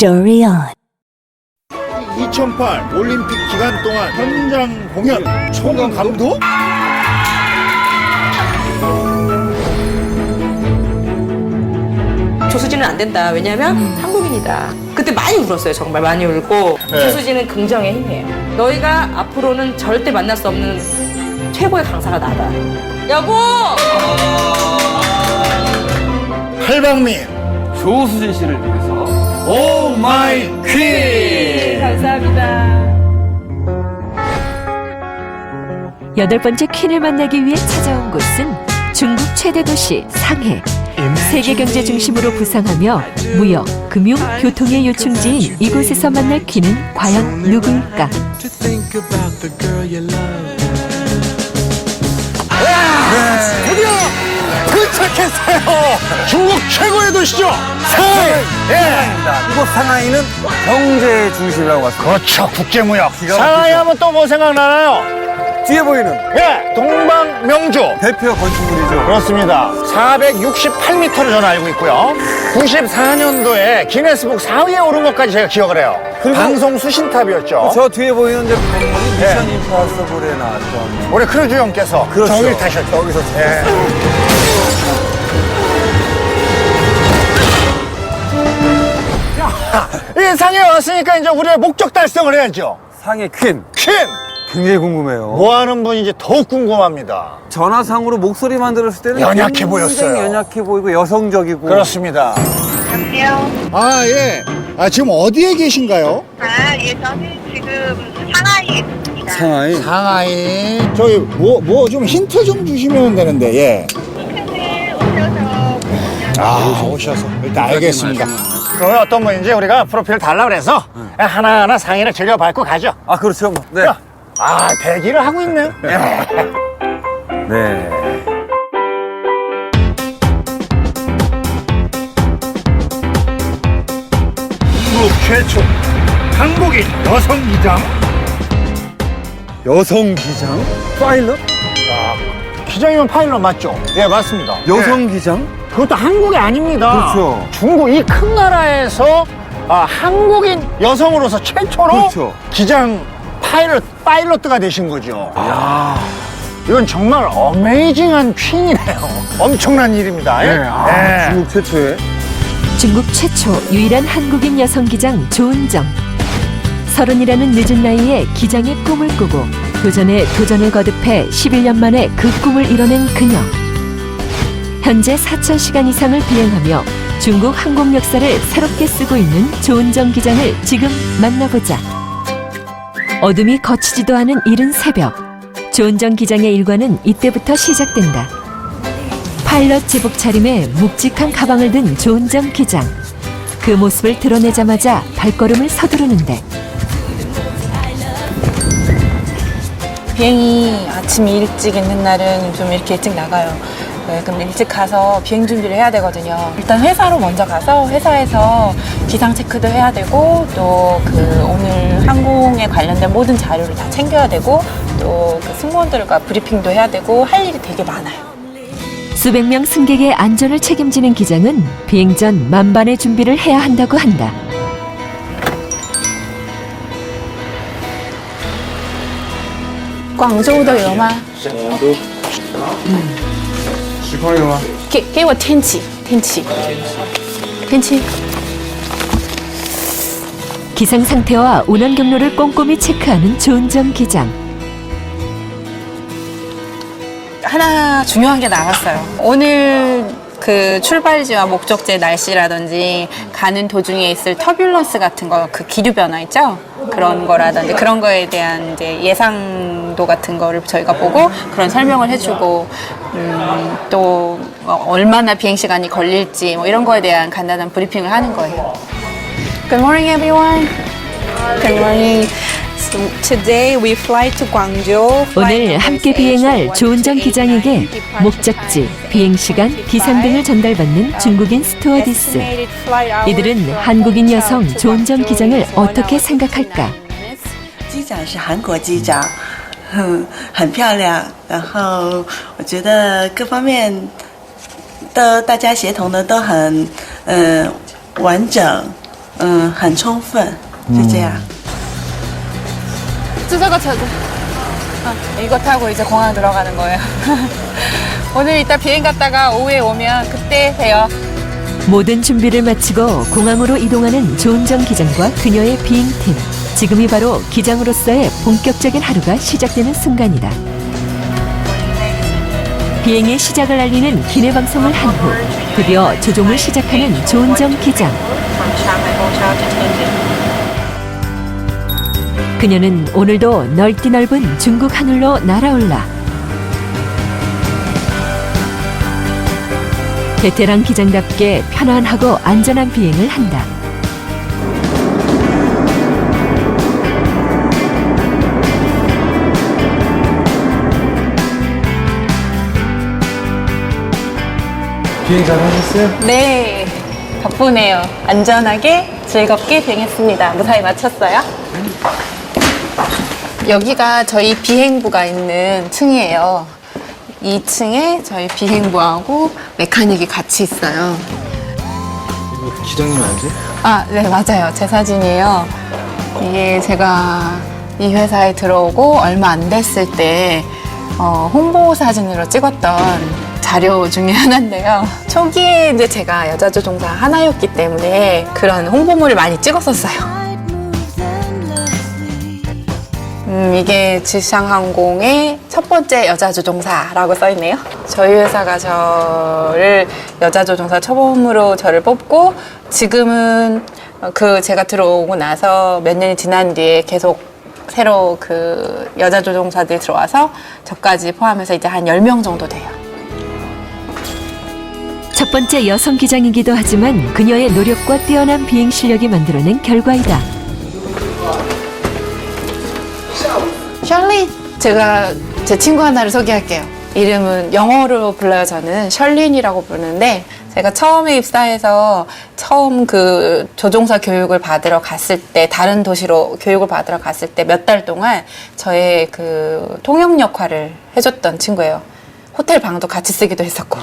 Story On. 2008 올림픽 기간 동안 현장 공연 총감독? 조수진은 안 된다. 왜냐면 한국인이다. 그때 많이 울었어요. 정말 많이 울고. 네. 조수진은 긍정의 힘이에요. 너희가 앞으로는 절대 만날 수 없는 최고의 강사가 나다. 여보! 팔방민 조수진 씨를 위해서 오 마이 퀸. 감사합니다. 8번째 퀸을 만나기 위해 찾아온 곳은 중국 최대 도시 상해. 세계 경제 중심으로 부상하며 무역, 금융, 교통의 요충지인 이곳에서 만날 퀸은 과연 누구일까? 드디어 도착했어요. 중국 최고의 도시죠. 상하이. 예. 이곳 상하이는 경제의 중심이라고 봤습니다. 그렇죠. 국제무역. 기가 상하이 막히죠. 하면 또 뭐 생각나나요? 뒤에 보이는 예. 동방명주. 대표 건축물이죠. 그렇습니다. 468m를 저는 알고 있고요. 94년도에 기네스북 4위에 오른 것까지 제가 기억을 해요. 그리고 방송 수신탑이었죠. 저 뒤에 보이는 이제 미션 임파서블에 나왔던 올해 크루즈 형께서 그렇죠. 저기를 타셨죠. 여기서 예. 이 상해 왔으니까 이제 우리의 목적 달성을 해야죠. 상의 퀸 퀸! 굉장히 궁금해요. 뭐 하는 분인지 더욱 궁금합니다. 전화상으로 목소리만 들었을 때는 연약해 굉장히 보였어요. 연약해 보이고 여성적이고 그렇습니다. 안녕하세요. 아, 예. 아, 지금 어디에 계신가요? 예, 저는 지금 상하이에 있습니다. 상하이 상하이. 저희 뭐 좀 힌트 좀 주시면 되는데, 예. 팬을 오셔서 아, 오셔서. 일단 알겠습니다. 그러면 어떤 분인지 우리가 프로필 달라 그래서 하나하나 상의를 즐겨밟고 가죠. 아 그렇죠. 네. 아, 대기를 하고 있네요. 네. 중국 최초 한국인 여성 기장. 여성 기장? 파일럿? 기장이면 파일럿 맞죠? 예, 맞습니다. 여성 기장? 그것도 한국이 아닙니다. 그렇죠. 중국 이 큰 나라에서 한국인 여성으로서 최초로 그렇죠. 기장 파일럿가 되신 거죠. 이건 정말 어메이징한 퀸이네요. 엄청난 일입니다. 예. 중국 최초의 중국 최초 유일한 한국인 여성 기장 조은정. 30이라는 늦은 나이에 기장의 꿈을 꾸고 도전에 도전을 거듭해 11년 만에 그 꿈을 이뤄낸 그녀. 현재 4,000시간 이상을 비행하며 중국 항공 역사를 새롭게 쓰고 있는 조은정 기장을 지금 만나보자. 어둠이 거치지도 않은 이른 새벽. 조은정 기장의 일과는 이때부터 시작된다. 파일럿 제복 차림에 묵직한 가방을 든 조은정 기장. 그 모습을 드러내자마자 발걸음을 서두르는데 비행이 아침 일찍 있는 날은 좀 이렇게 일찍 나가요. 네, 그럼 일찍 가서 비행 준비를 해야 되거든요. 일단 회사로 먼저 가서 회사에서 기상 체크도 해야 되고 또 그 오늘 항공에 관련된 모든 자료를 다 챙겨야 되고 또 그 승무원들과 브리핑도 해야 되고 할 일이 되게 많아요. 수백 명 승객의 안전을 책임지는 기장은 비행 전 만반의 준비를 해야 한다고 한다. 광저우的有吗？实况有吗？给我天气。 기상 상태와 운항 경로를 꼼꼼히 체크하는 조은정 기장. 하나 중요한 게 나왔어요. 오늘 그 출발지와 목적지의 날씨라든지 가는 도중에 있을 터뷸런스 같은 거, 그 기류 변화 있죠? 그런 거라든지 그런 거에 대한 이제 예상도 같은 거를 저희가 보고 그런 설명을 해주고 또 얼마나 비행 시간이 걸릴지 뭐 이런 거에 대한 간단한 브리핑을 하는 거예요. Good morning, everyone. Good morning. So today we fly to Guangzhou. 오늘 함께 비행할 조은정 기장에게 목적지, 비행시간, 기상 등을 전달받는 중국인 스튜어디스. 이들은 한국인 여성 조은정 기장을 어떻게 생각할까? 机长是韩国机长，很漂亮。然后我觉得各方面都大家协同的都很完整，很充分，就这样。 주소가 찾아. 이거 타고 이제 공항 들어가는 거예요. 오늘 이따 비행 갔다가 오후에 오면 그때 봬요. 모든 준비를 마치고 공항으로 이동하는 조은정 기장과 그녀의 비행팀. 지금이 바로 기장으로서의 본격적인 하루가 시작되는 순간이다. 비행의 시작을 알리는 기내 방송을 한 후 드디어 조종을 시작하는 조은정 기장. 그녀는 오늘도 넓디 넓은 중국 하늘로 날아올라 베테랑 기장답게 편안하고 안전한 비행을 한다. 비행 잘하셨어요? 네, 덕분에요. 안전하게 즐겁게 비행했습니다. 무사히 마쳤어요. 여기가 저희 비행부가 있는 층이에요. 2층에 저희 비행부하고 메카닉이 같이 있어요. 이거 기장님 아니세요? 아, 네, 맞아요. 제 사진이에요. 이게 제가 이 회사에 들어오고 얼마 안 됐을 때 홍보 사진으로 찍었던 자료 중에 하나인데요. 초기에 이제 제가 여자조종사 하나였기 때문에 그런 홍보물을 많이 찍었었어요. 이게 지상항공의 첫 번째 여자조종사라고 써있네요. 저희 회사가 저를 여자조종사 처음으로 저를 뽑고 지금은 제가 들어오고 나서 몇 년이 지난 뒤에 계속 새로 여자조종사들이 들어와서 저까지 포함해서 이제 한 10명 정도 돼요. 첫 번째 여성 기장이기도 하지만 그녀의 노력과 뛰어난 비행 실력이 만들어낸 결과이다. 셜린! 제가 제 친구 하나를 소개할게요. 이름은 영어로 불러요. 저는 셜린이라고 부르는데 제가 처음에 입사해서 처음 조종사 교육을 받으러 갔을 때 다른 도시로 교육을 받으러 갔을 때 몇 달 동안 저의 통역 역할을 해줬던 친구예요. 호텔 방도 같이 쓰기도 했었고.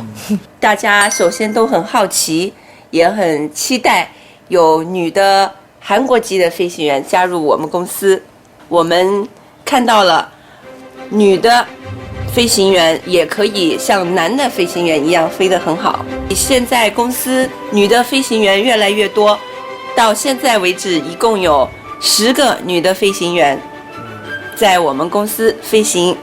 大家首先都很好奇，也很期待有女的韩国籍的飞行员加入我们公司。我们看到了女的飞行员也可以像男的飞行员一样飞得很好。现在公司女的飞行员越来越多，到现在为止一共有10个女的飞行员在我们公司飞行。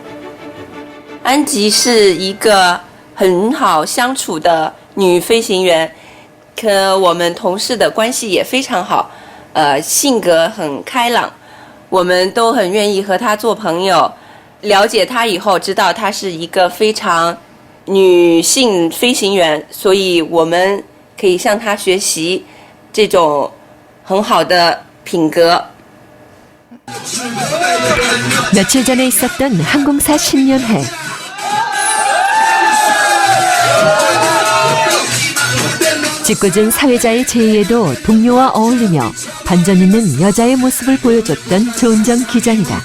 安吉是一个很好相处的女飞行员，和我们同事的关系也非常好，性格很开朗，我们都很愿意和她做朋友。了解她以后，知道她是一个非常女性飞行员，所以我们可以向她学习这种很好的品格。 며칠 전에 있었던 항공사 신년회. 짓궂은 사회자의 제의에도 동료와 어울리며 반전 있는 여자의 모습을 보여줬던 조은정 기장이다.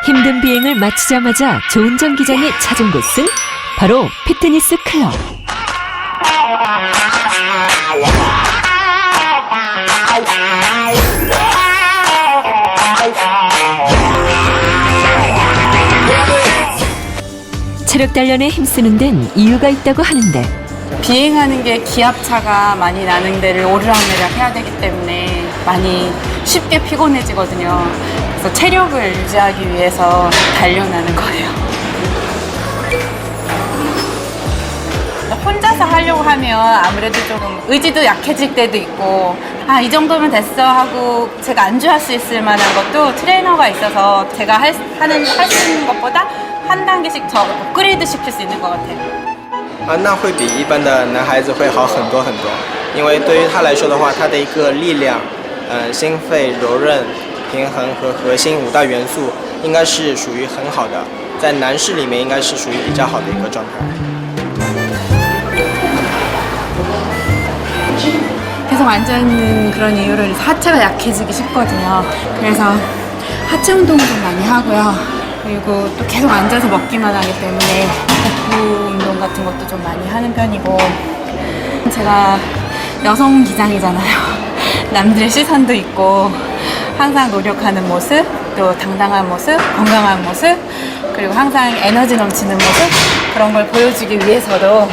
힘든 비행을 마치자마자 조은정 기장이 찾은 곳은 바로 피트니스 클럽. 체력 단련에 힘쓰는 데는 이유가 있다고 하는데 비행하는 게 기압차가 많이 나는 데를 오르락내리락 해야 되기 때문에 많이 쉽게 피곤해지거든요. 그래서 체력을 유지하기 위해서 단련하는 거예요. 혼자서 하려고 하면 아무래도 조금 의지도 약해질 때도 있고 이 정도면 됐어 하고 제가 안주할 수 있을 만한 것도 트레이너가 있어서 제가 할 수 있는 것보다 한 단계씩 더 업그레이드 시킬 수 있는 것 같아요. 那会比一般的男孩子会好很多很多，因为对于他来说的话，他的一个力量、心肺、柔韧、平衡和核心5大元素应该是属于很好的，在男士里面应该是属于比较好的一个状态。 계속 앉아있는 그런 이유로 하체가 약해지기 쉽거든요. 그래서 하체 운동을 좀 많이 하고요. 그리고 또 계속 앉아서 먹기만 하기 때문에 복부 운동 같은 것도 좀 많이 하는 편이고 제가 여성 기장이잖아요. 남들의 시선도 있고 항상 노력하는 모습, 또 당당한 모습, 건강한 모습, 그리고 항상 에너지 넘치는 모습, 그런 걸 보여주기 위해서도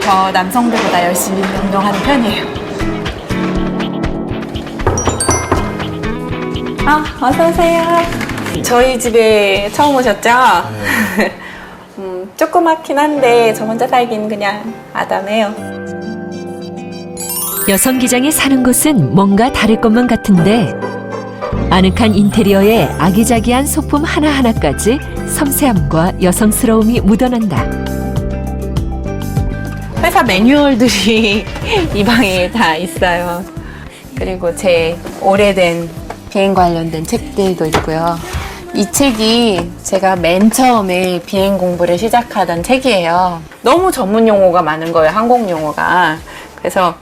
더 남성들보다 열심히 운동하는 편이에요. 어서 오세요. 저희 집에 처음 오셨죠? 조그맣긴 한데 저 혼자 살기는 그냥 아담해요. 여성 기장이 사는 곳은 뭔가 다를 것만 같은데 아늑한 인테리어에 아기자기한 소품 하나하나까지 섬세함과 여성스러움이 묻어난다. 회사 매뉴얼들이 이 방에 다 있어요. 그리고 제 오래된 비행 관련된 책들도 있고요. 이 책이 제가 맨 처음에 비행 공부를 시작하던 책이에요. 너무 전문 용어가 많은 거예요, 항공 용어가. 그래서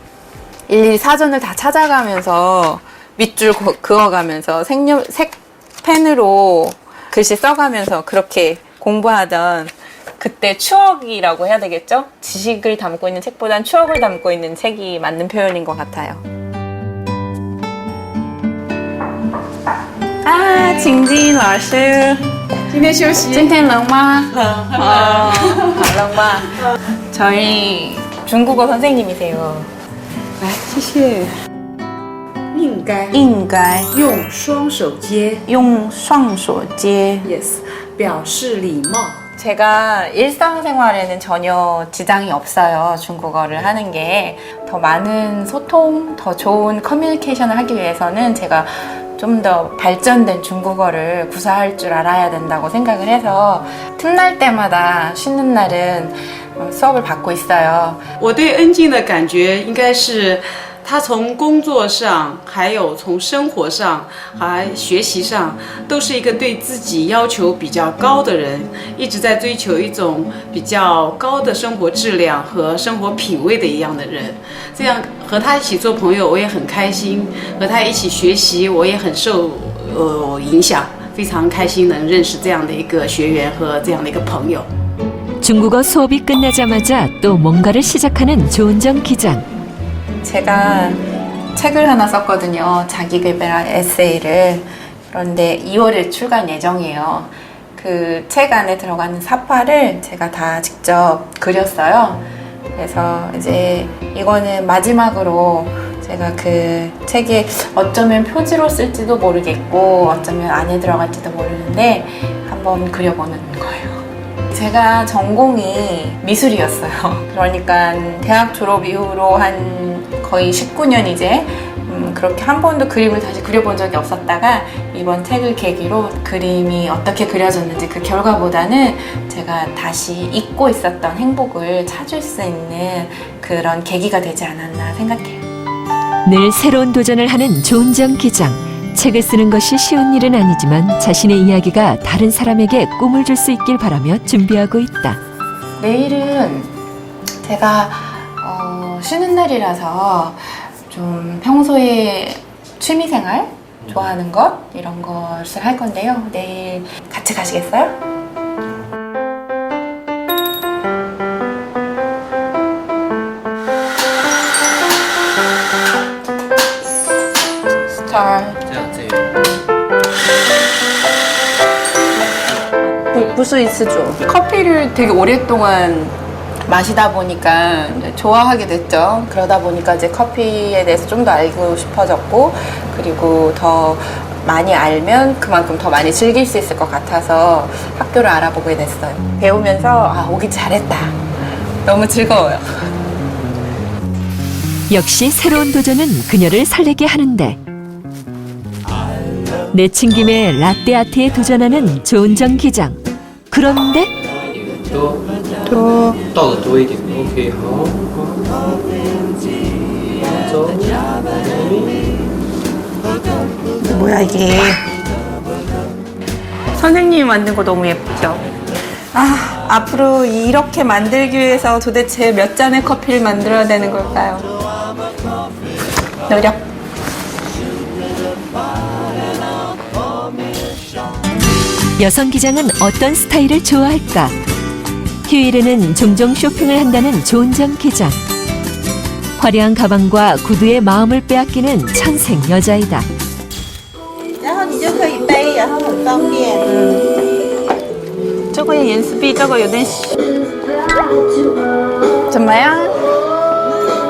일일이 사전을 다 찾아가면서 밑줄 그어가면서 색펜으로 글씨 써가면서 그렇게 공부하던 그때 추억이라고 해야 되겠죠? 지식을 담고 있는 책보단 추억을 담고 있는 책이 맞는 표현인 것 같아요. 징진老师今天休息今天冷吗？冷吗？ 저희 중국어 선생님이세요. 来，谢谢。应该应该用双手接用双手接 ，yes，表示礼貌。 제가 일상생활에는 전혀 지장이 없어요. 중국어를 하는 게. 더 많은 소통, 더 좋은 커뮤니케이션을 하기 위해서는 제가 좀 더 발전된 중국어를 구사할 줄 알아야 된다고 생각을 해서 틈날 때마다 쉬는 날은 수업을 받고 있어요. 我对恩静的感觉应该是他从工作上还有从生活上还学习上都是一个对自己要求比较高的人，一直在追求一种比较高的生活质量和生活品味的一样的人。这样和他一起做朋友我也很开心，和他一起学习我也很受影响，非常开心能认识这样的一个学员和这样的一个朋友。 중국어 수업이 끝나자마자 또 뭔가를 시작하는 조은정 기장. 제가 책을 하나 썼거든요. 자기개발 에세이를. 그런데 2월에 출간 예정이에요. 그 책 안에 들어가는 사파를 제가 다 직접 그렸어요. 그래서 이제 이거는 마지막으로 제가 그 책에 어쩌면 표지로 쓸지도 모르겠고 어쩌면 안에 들어갈지도 모르는데 한번 그려보는 거예요. 제가 전공이 미술이었어요. 그러니까 대학 졸업 이후로 한 거의 19년 이제 그렇게 한 번도 그림을 다시 그려본 적이 없었다가 이번 책을 계기로 그림이 어떻게 그려졌는지 그 결과보다는 제가 다시 잊고 있었던 행복을 찾을 수 있는 그런 계기가 되지 않았나 생각해요. 늘 새로운 도전을 하는 조은정 기장. 책을 쓰는 것이 쉬운 일은 아니지만 자신의 이야기가 다른 사람에게 꿈을 줄 수 있길 바라며 준비하고 있다. 내일은 제가 쉬는 날이라서 좀 평소에 취미생활 좋아하는 것 이런 것을 할 건데요. 내일 같이 가시겠어요? 스타트 不是一次做 커피를 되게 오랫동안 마시다 보니까 좋아하게 됐죠. 그러다 보니까 이제 커피에 대해서 좀 더 알고 싶어졌고 그리고 더 많이 알면 그만큼 더 많이 즐길 수 있을 것 같아서 학교를 알아보게 됐어요. 배우면서 오길 잘했다. 너무 즐거워요. 역시 새로운 도전은 그녀를 설레게 하는데 내친 김에 라떼 아트에 도전하는 조은정 기장. 그런데 倒的多一点 OK 好 뭐야 이게. 선생님이 만든 거 너무 예쁘죠? 앞으로 이렇게 만들기 위해서 도대체 몇 잔의 커피를 만들어야 되는 걸까요? 노력. 여성 기장은 어떤 스타일을 좋아할까? 휴일에는 종종 쇼핑을 한다는 조은정 기장. 화려한 가방과 구두의 마음을 빼앗기는 천생 여자이다. 然后你就可以背，然后很方便。这个颜色比这个有点小。怎么样？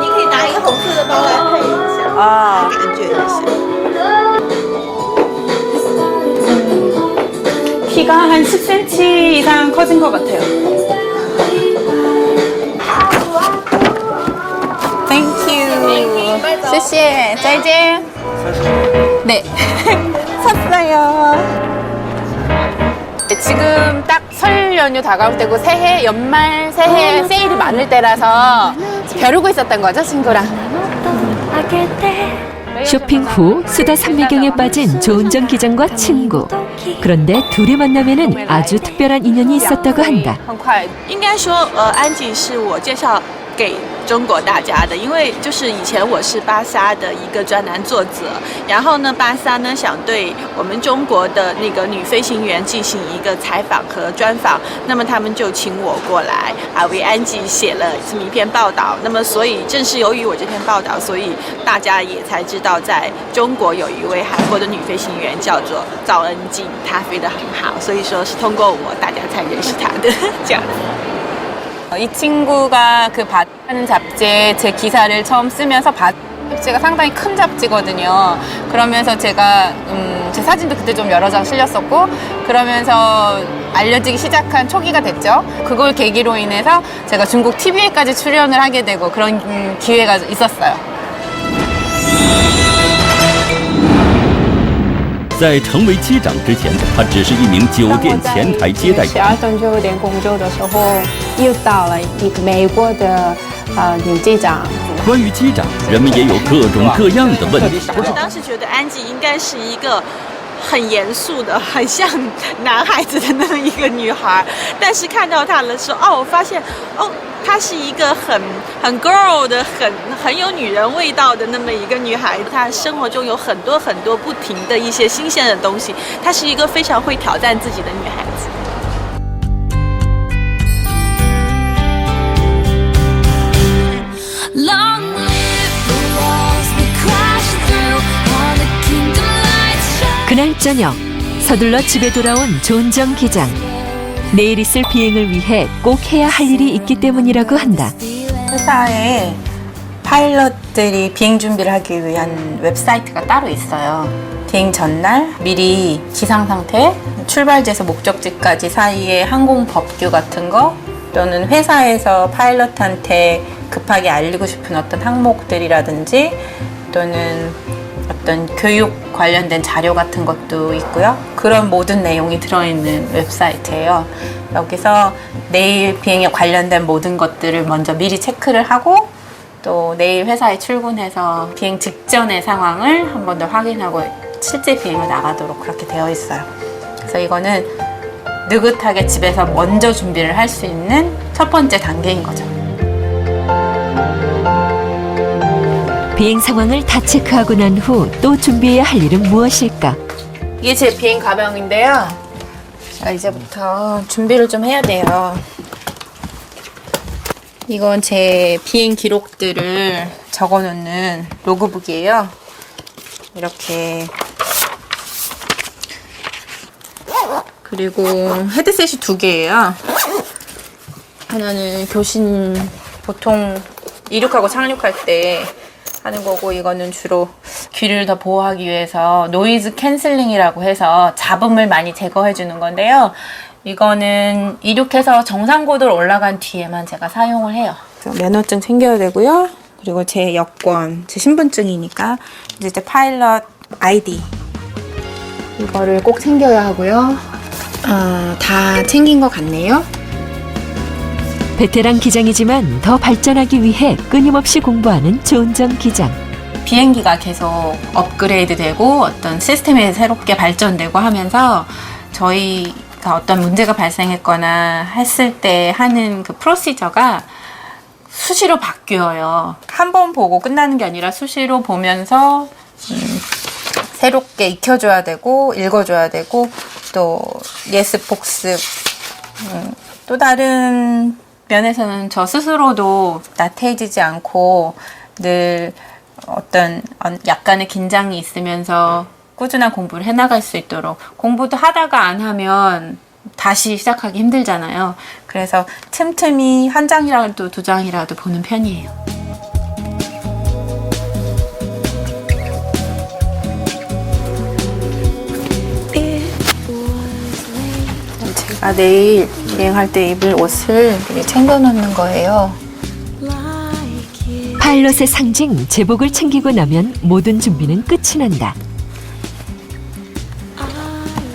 你可以拿一个红色的包来配一下，啊，感觉一下。 키가 한 10cm 이상 커진 것 같아요. Thank you. 谢谢. 再见. 네. 샀어요. 지금 딱 설 연휴 다가올 때고 새해, 연말 새해 세일이 많을 때라서 벼르고 있었던 거죠, 친구랑. 쇼핑 후 수다 산미경에 빠진 조은정 기장과 친구. 그런데 둘이 만나면은 아주 특별한 인연이 있었다고 한다. 很快应该说，安吉是我介绍给中国大家的，因为就是以前我是巴萨的一个专栏作者，然后呢，巴萨呢想对我们中国的那个女飞行员进行一个采访和专访，那么他们就请我过来为安吉写了这么一篇报道。那么所以正是由于我这篇报道，所以大家也才知道，在中国有一位韩国的女飞行员叫做赵恩静，她飞得很好，所以说是通过我大家才认识她的这样。 이 친구가 그 바다는 잡지에 제 기사를 처음 쓰면서 바다 잡지가 상당히 큰 잡지거든요. 그러면서 제가 제 사진도 그때 좀 여러 장 실렸었고 그러면서 알려지기 시작한 초기가 됐죠. 그걸 계기로 인해서 제가 중국 TV에까지 출연을 하게 되고 그런 기회가 있었어요. 在成为机长之前，他只是一名酒店前台接待员。12点工作的时候，遇到了一个美国的女机长。关于机长，人们也有各种各样的问题。我当时觉得安吉应该是一个很严肃的、很像男孩子的那么一个女孩，但是看到她的时候，我发现她是一个很 girl 的、很有女人味道的那么一个女孩。她生活中有很多不停的一些新鲜的东西，她是一个非常会挑战自己的女孩子。 그날 저녁 서둘러 집에 돌아온 조은정 기장. 내일 있을 비행을 위해 꼭 해야 할 일이 있기 때문이라고 한다. 회사에 파일럿들이 비행 준비를 하기 위한 웹사이트가 따로 있어요. 비행 전날 미리 기상 상태, 출발지에서 목적지까지 사이에 항공 법규 같은 거 또는 회사에서 파일럿한테 급하게 알리고 싶은 어떤 항목들이라든지 또는 어떤 교육 관련된 자료 같은 것도 있고요. 그런 모든 내용이 들어있는 웹사이트예요. 여기서 내일 비행에 관련된 모든 것들을 먼저 미리 체크를 하고 또 내일 회사에 출근해서 비행 직전의 상황을 한 번 더 확인하고 실제 비행을 나가도록 그렇게 되어 있어요. 그래서 이거는 느긋하게 집에서 먼저 준비를 할 수 있는 첫 번째 단계인 거죠. 비행 상황을 다 체크하고 난 후 또 준비해야 할 일은 무엇일까? 이게 제 비행 가방인데요. 자, 이제부터 준비를 좀 해야 돼요. 이건 제 비행 기록들을 적어놓는 로그북이에요. 이렇게. 그리고 헤드셋이 2개예요. 하나는 교신 보통 이륙하고 착륙할 때 하는 거고, 이거는 주로 귀를 더 보호하기 위해서 노이즈 캔슬링이라고 해서 잡음을 많이 제거해 주는 건데요. 이거는 이륙해서 정상고도로 올라간 뒤에만 제가 사용을 해요. 면허증 챙겨야 되고요. 그리고 제 여권, 제 신분증이니까 이제 파일럿 아이디 이거를 꼭 챙겨야 하고요. 다 챙긴 것 같네요. 베테랑 기장이지만 더 발전하기 위해 끊임없이 공부하는 조은정 기장. 비행기가 계속 업그레이드 되고 어떤 시스템이 새롭게 발전되고 하면서 저희가 어떤 문제가 발생했거나 했을 때 하는 그 프로시저가 수시로 바뀌어요. 한 번 보고 끝나는 게 아니라 수시로 보면서 새롭게 익혀줘야 되고 읽어줘야 되고 또 예습 복습 또 다른 면에서는 저 스스로도 나태해지지 않고 늘 어떤 약간의 긴장이 있으면서 꾸준한 공부를 해나갈 수 있도록 공부도 하다가 안 하면 다시 시작하기 힘들잖아요. 그래서 틈틈이 한 장이라도 두 장이라도 보는 편이에요. 제가 내일 비행할 때 입을 옷을 미리 챙겨놓는 거예요. 파일럿의 상징 제복을 챙기고 나면 모든 준비는 끝이 난다.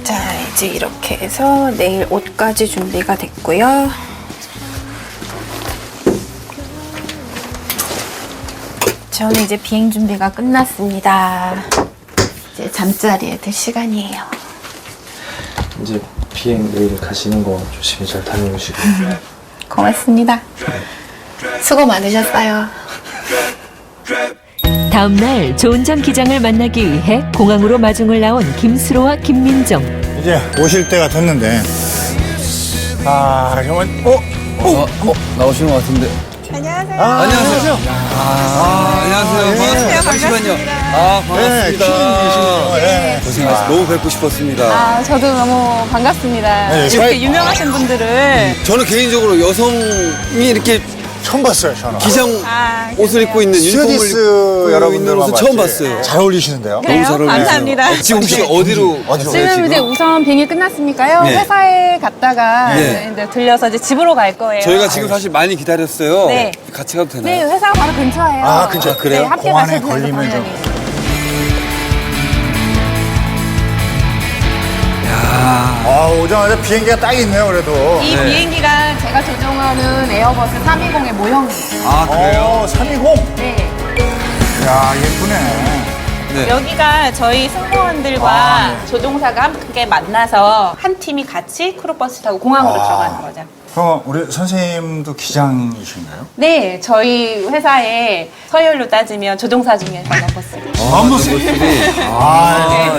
자, 이제 이렇게 해서 내일 옷까지 준비가 됐고요. 저는 이제 비행 준비가 끝났습니다. 이제 잠자리에 들 시간이에요. 이제 비행 내일 가시는 거 조심히 잘 다녀오시고. 고맙습니다. 수고 많으셨어요. 다음 날 조은정 기장을 만나기 위해 공항으로 마중을 나온 김수로와 김민정. 이제 오실 때가 됐는데. 아, 정말, 나오시는 것 같은데. 안녕하세요. 안녕하세요. 안녕하세요. 반갑습니다. 잠시만요. 반갑습니다. 고생하셨습니다. 너무 뵙고 싶었습니다. 저도 너무 반갑습니다. 이렇게 유명하신 분들을. 저는 개인적으로 여성이 이렇게 처음 봤어요, 저는. 기장 옷을 입고 있는 유니폼을 스튜디스 여러분들만 처음 봤어요. 잘 어울리시는데요? 너무 잘 어울리세요. 감사합니다. 지금 혹시 어디로 지금 이제 우선 비행이 끝났으니까요. 네. 회사에 갔다가 네. 이제 들려서 이제 집으로 갈 거예요. 저희가 지금 사실 많이 기다렸어요. 네. 같이 가도 되나요? 네, 회사가 바로 근처예요. 아, 근처. 그래요? 네, 함께 공항에 가셔도 되고 걸리면 좀. 당연히. 오자마자 비행기가 딱 있네요, 그래도. 이 비행기가 제가 조종하는 에어버스 320의 모형이에요. 아, 그래요? 320? 네. 야, 예쁘네. 네. 여기가 저희 승무원들과 조종사가 함께 만나서 한 팀이 같이 크루버스 타고 공항으로 들어가는 거죠. 그럼 우리 선생님도 기장이신가요? 네, 저희 회사에 서열로 따지면 조종사 중에 넘버스예요.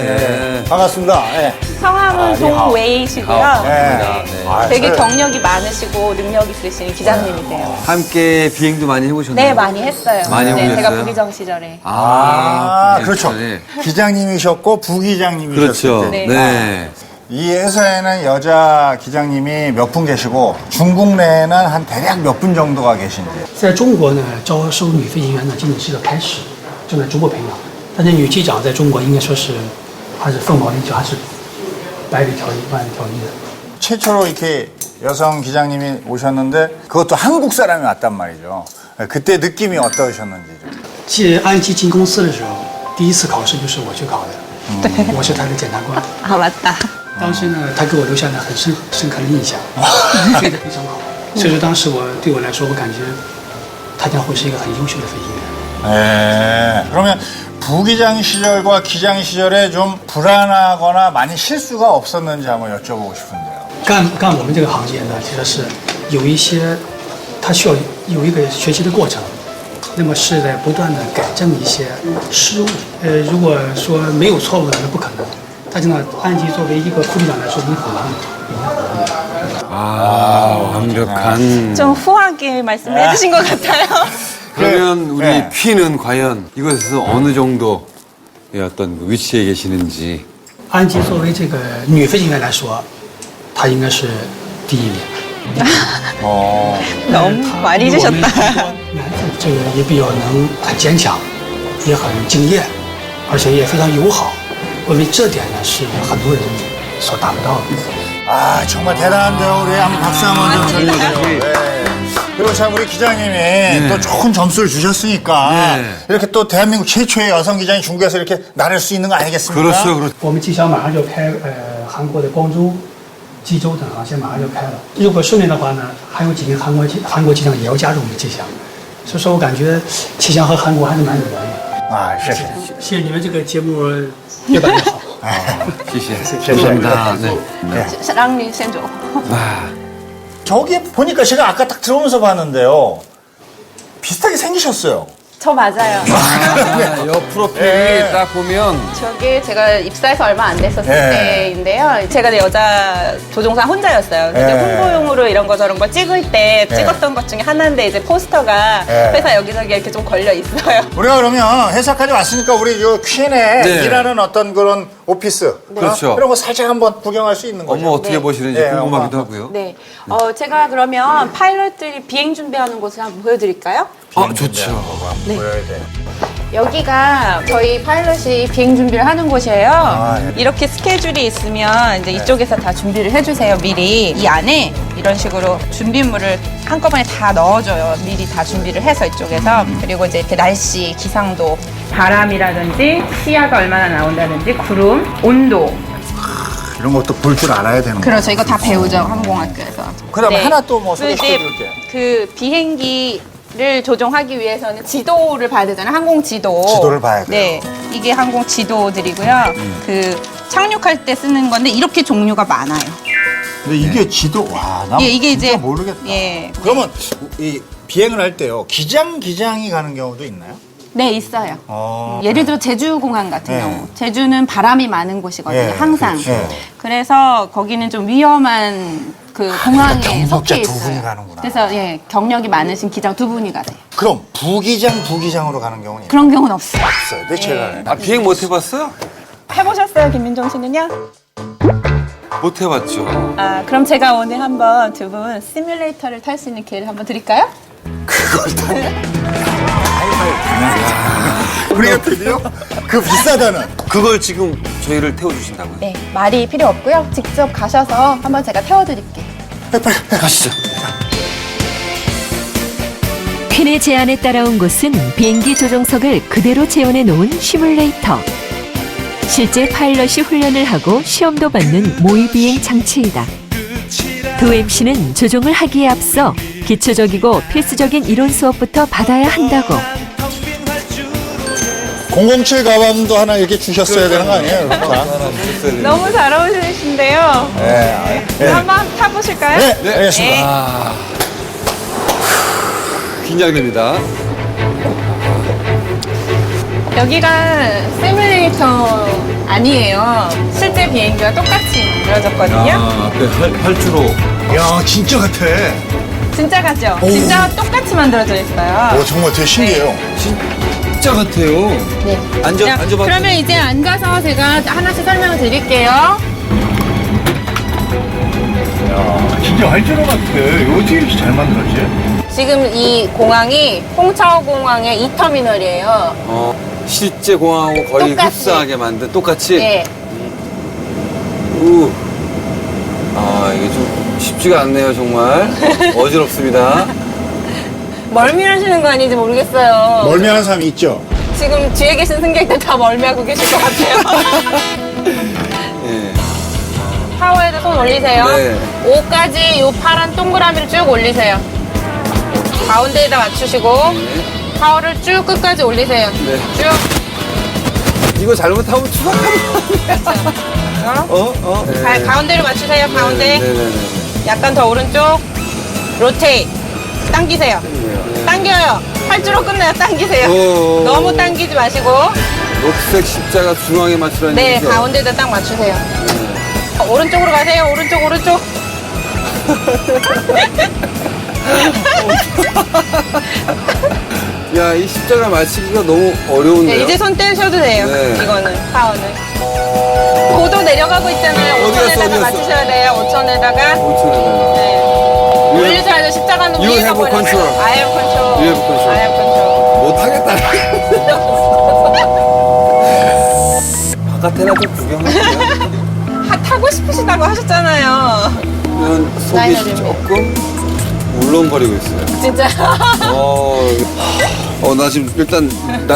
예. 반갑습니다. 예. 성함은 동웨이시고요. 네. 되게 경력이 많으시고 능력 있으신 기장님이세요. 함께 비행도 많이 해보셨나요? 네, 많이 했어요. 많이 네, 해보셨어요? 제가 부기장 시절에. 그렇죠. 기장님이셨고 부기장님이셨을 그렇죠. 때. 네. 이 회사에는 여자 기장님이 몇 분 계시고 중국 내에는 한 대략 몇 분 정도가 계신지. 在中国呢，招收女飞行员呢，仅仅是个开始，正在逐步培养。但是女机长在中国应该说是还是凤毛麟角，还是百里挑一、万里挑一的。 최초로 이렇게 여성 기장님이 오셨는데 그것도 한국 사람이 왔단 말이죠. 그때 느낌이 어떠셨는지 좀. 进安基进公司的时候，第一次考试就是我去考的，我是他的检察官。好맞다。当时呢，他给我留下了很深刻的印象，飞得非常好。所以说当时对我来说，我感觉他将会是一个很优秀的飞行员。 네. 그러면 부기장 시절과 기장 시절에 좀 불안하거나 많이 실수가 없었는지 한번 여쭤보고 싶은데요. 干我们这个行业呢，其实是有一些，它需要有一个学习的过程，那么是在不断的改正一些失误。如果说没有错误的，那不可能。但是呢，安吉作为一个副机长来说，你很难。 완벽한. 좀 후하게 말씀해 주신 것 같아요. 그러면 우리 P는 과연 이것에서 어느 정도의 어떤 위치에 계시는지. 安吉作为这个女飞行员来说，她应该是第一名。 너무 많이 주셨다. 这个也比较很坚强，也很敬业，而且也非常友好。我们这点呢是很多人所达不到的。 아 정말 대단한데요. 우리 한번 박수 한번 좀 쳐주세요. 네. 그리고 참 우리 기장님이 또 좋은 점수를 주셨으니까 이렇게 또 대한민국 최초의 여성 기장이 중국에서 이렇게 나를 수 있는 거 아니겠습니까? 그렇죠, 그렇죠. 我们机场马上就开韩国的光州、济州等航线马上就开了。如果顺利的话呢，还有几名韩国机长也要加入我们机场。所以说我感觉气象和韩国还是蛮有缘的。啊，谢谢。谢谢你们这个节目越办越好。 감사합니다. 네. 사랑니 센조. 저기 보니까 제가 아까 딱 들어오면서 봤는데요. 비슷하게 생기셨어요. 저 맞아요. 아, 옆 프로필이 예. 딱 보면 저게 제가 입사해서 얼마 안 됐었을 예. 때인데요. 제가 여자 조종사 혼자였어요. 근데 예. 홍보용으로 이런 거 저런 거 찍을 때 예. 찍었던 것 중에 하나인데 이제 포스터가 예. 회사 여기저기 이렇게 좀 걸려 있어요. 우리가 그러면 회사까지 왔으니까 우리 요 퀸에 네. 일하는 어떤 그런 오피스 그렇죠. 이런 거 살짝 한번 구경할 수 있는 거죠. 어머 어떻게 보시는지 네, 궁금하기도 어머. 하고요. 네. 제가 그러면 파일럿들이 비행 준비하는 곳을 한번 보여드릴까요? 아 좋죠. 네. 보여야 돼. 여기가 저희 파일럿이 비행 준비를 하는 곳이에요. 예. 이렇게 스케줄이 있으면 이제 이쪽에서 다 준비를 해주세요, 미리. 이 안에 이런 식으로 준비물을 한꺼번에 다 넣어줘요. 미리 다 준비를 해서 이쪽에서. 그리고 이제 이렇게 날씨, 기상도, 바람이라든지 시야가 얼마나 나온다든지 구름, 온도. 이런 것도 볼 줄 알아야 되는 거예요. 그렇죠. 이거 다 배우죠, 항공학교에서. 그다음에 네. 하나 또 뭐 그리고 소개시켜 이제 줄게. 그 비행기를 조종하기 위해서는 지도를 봐야 되잖아요. 항공 지도. 지도를 봐야 돼요. 네. 이게 항공 지도들이고요. 그 착륙할 때 쓰는 건데 이렇게 종류가 많아요. 근데 이게 지도 나 예, 이게 진짜 이제 모르겠다. 예. 그러면 이 비행을 할 때요 기장이 가는 경우도 있나요? 네, 있어요. 예를 들어 제주공항 같은 네. 경우. 제주는 바람이 많은 곳이거든요. 예, 항상. 그렇죠. 그래서 거기는 좀 위험한 그 공항에 경력자 속해 두 분이 있어요. 가는구나. 그래서 예, 경력이 많으신 기장 2분이 가세요. 그럼 부기장으로 가는 경우는 그런 경우는 없어요. 있어요. 내 제가 아 비행 못 해봤어요? 해보셨어요, 김민정 씨는요? 못 해봤죠. 아, 그럼 제가 오늘 한번 두 분 시뮬레이터를 탈 수 있는 기회를 한번 드릴까요? 우리가 드디어 그 비싸다는 그걸 지금 저희를 태워주신다고요? 네, 말이 필요 없고요. 직접 가셔서 한번 제가 태워드릴게요. 가시죠. 퀸의 제안에 따라온 곳은 비행기 조종석을 그대로 재현해 놓은 시뮬레이터. 실제 파일럿이 훈련을 하고 시험도 받는 모의비행 장치이다. 두 MC는 조종을 하기에 앞서 기초적이고 필수적인 이론 수업부터 받아야 한다고. 007 가방도 하나 이렇게 주셨어야 되는 거 아니에요? 너무 잘 어울리신데요. 네. 한번 타보실까요? 네, 알겠습니다. 아, 긴장됩니다. 여기가 시뮬레이터 아니에요. 실제 비행기와 똑같이 만들어졌거든요. 앞에 활주로. 야, 진짜 같아. 진짜 같죠? 오. 진짜 똑같이 만들어져 있어요. 오, 정말 되게 신기해요. 진짜 같아요. 네. 앉아봐도. 그러면 이제 앉아서 제가 하나씩 설명을 드릴게요. 야, 진짜 활주로 같아. 이거 어떻게 이렇게 잘 만들었지? 지금 이 공항이 홍차오공항의 2터미널이에요. 실제 공항하고 거의 똑같이. 흡사하게 만든 똑같이. 네. 이게 좀 쉽지가 않네요, 정말. 어지럽습니다. 멀미하시는 거 아닌지 모르겠어요. 멀미하는 사람이 있죠? 지금 뒤에 계신 승객들 다 멀미하고 계실 것 같아요. 예. 파워헤드 손 올리세요. 네. 5까지 요 파란 동그라미를 쭉 올리세요. 가운데에다 맞추시고 파워를 쭉 끝까지 올리세요. 네. 쭉. 이거 잘못하면 추락하는 네. 가운데로 맞추세요. 가운데. 네네네. 약간 더 오른쪽. 로테이. 당기세요. 당겨요. 활주로 끝내요. 당기세요. 오. 너무 당기지 마시고. 녹색 십자가 중앙에 맞추라는 네, 얘기죠? 가운데다 딱 맞추세요. 오른쪽으로 가세요. 오른쪽. 야, 이 십자가 맞추기가 너무 어려운데요? 네, 이제 손 떼셔도 돼요. 네. 이거는 파워는. 고도 내려가고 있잖아요. 어디 갔어, 5천에다가 어디 갔어? 맞추셔야 돼요. 5천에다가. 5천에다가. 네. 올리셔야죠. 십자가는 You 위에서 have 보여요. control. I have control. You have control. I have control. 못하겠다. 바깥에나 좀 구경할게요. 타고 싶으시다고 하셨잖아요. 그냥 속이 라이너를 조금 울렁거리고 있어요. 진짜. 나 지금 일단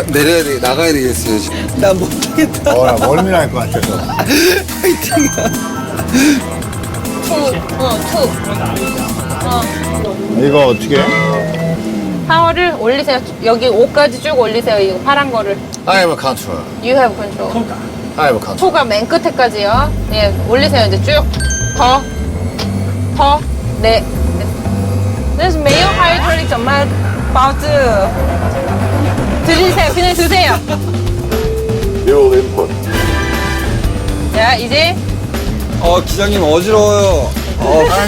내려야 돼, 나가야 되겠어요, 지금. 나 못하겠다. 나 멀미 날 것 같아서. 파이팅이야. 이거 어떻게 해? 파워를 올리세요. 여기 5까지 쭉 올리세요. 이거 파란 거를. I have control. You have control. I have control. 초가 맨 끝에까지요. 네, 올리세요. 이제 쭉. 더. 네. 那是没有 hydraulic 怎么保持 드세요. 그냥 드세요. 자, 이제 기장님 어지러워요.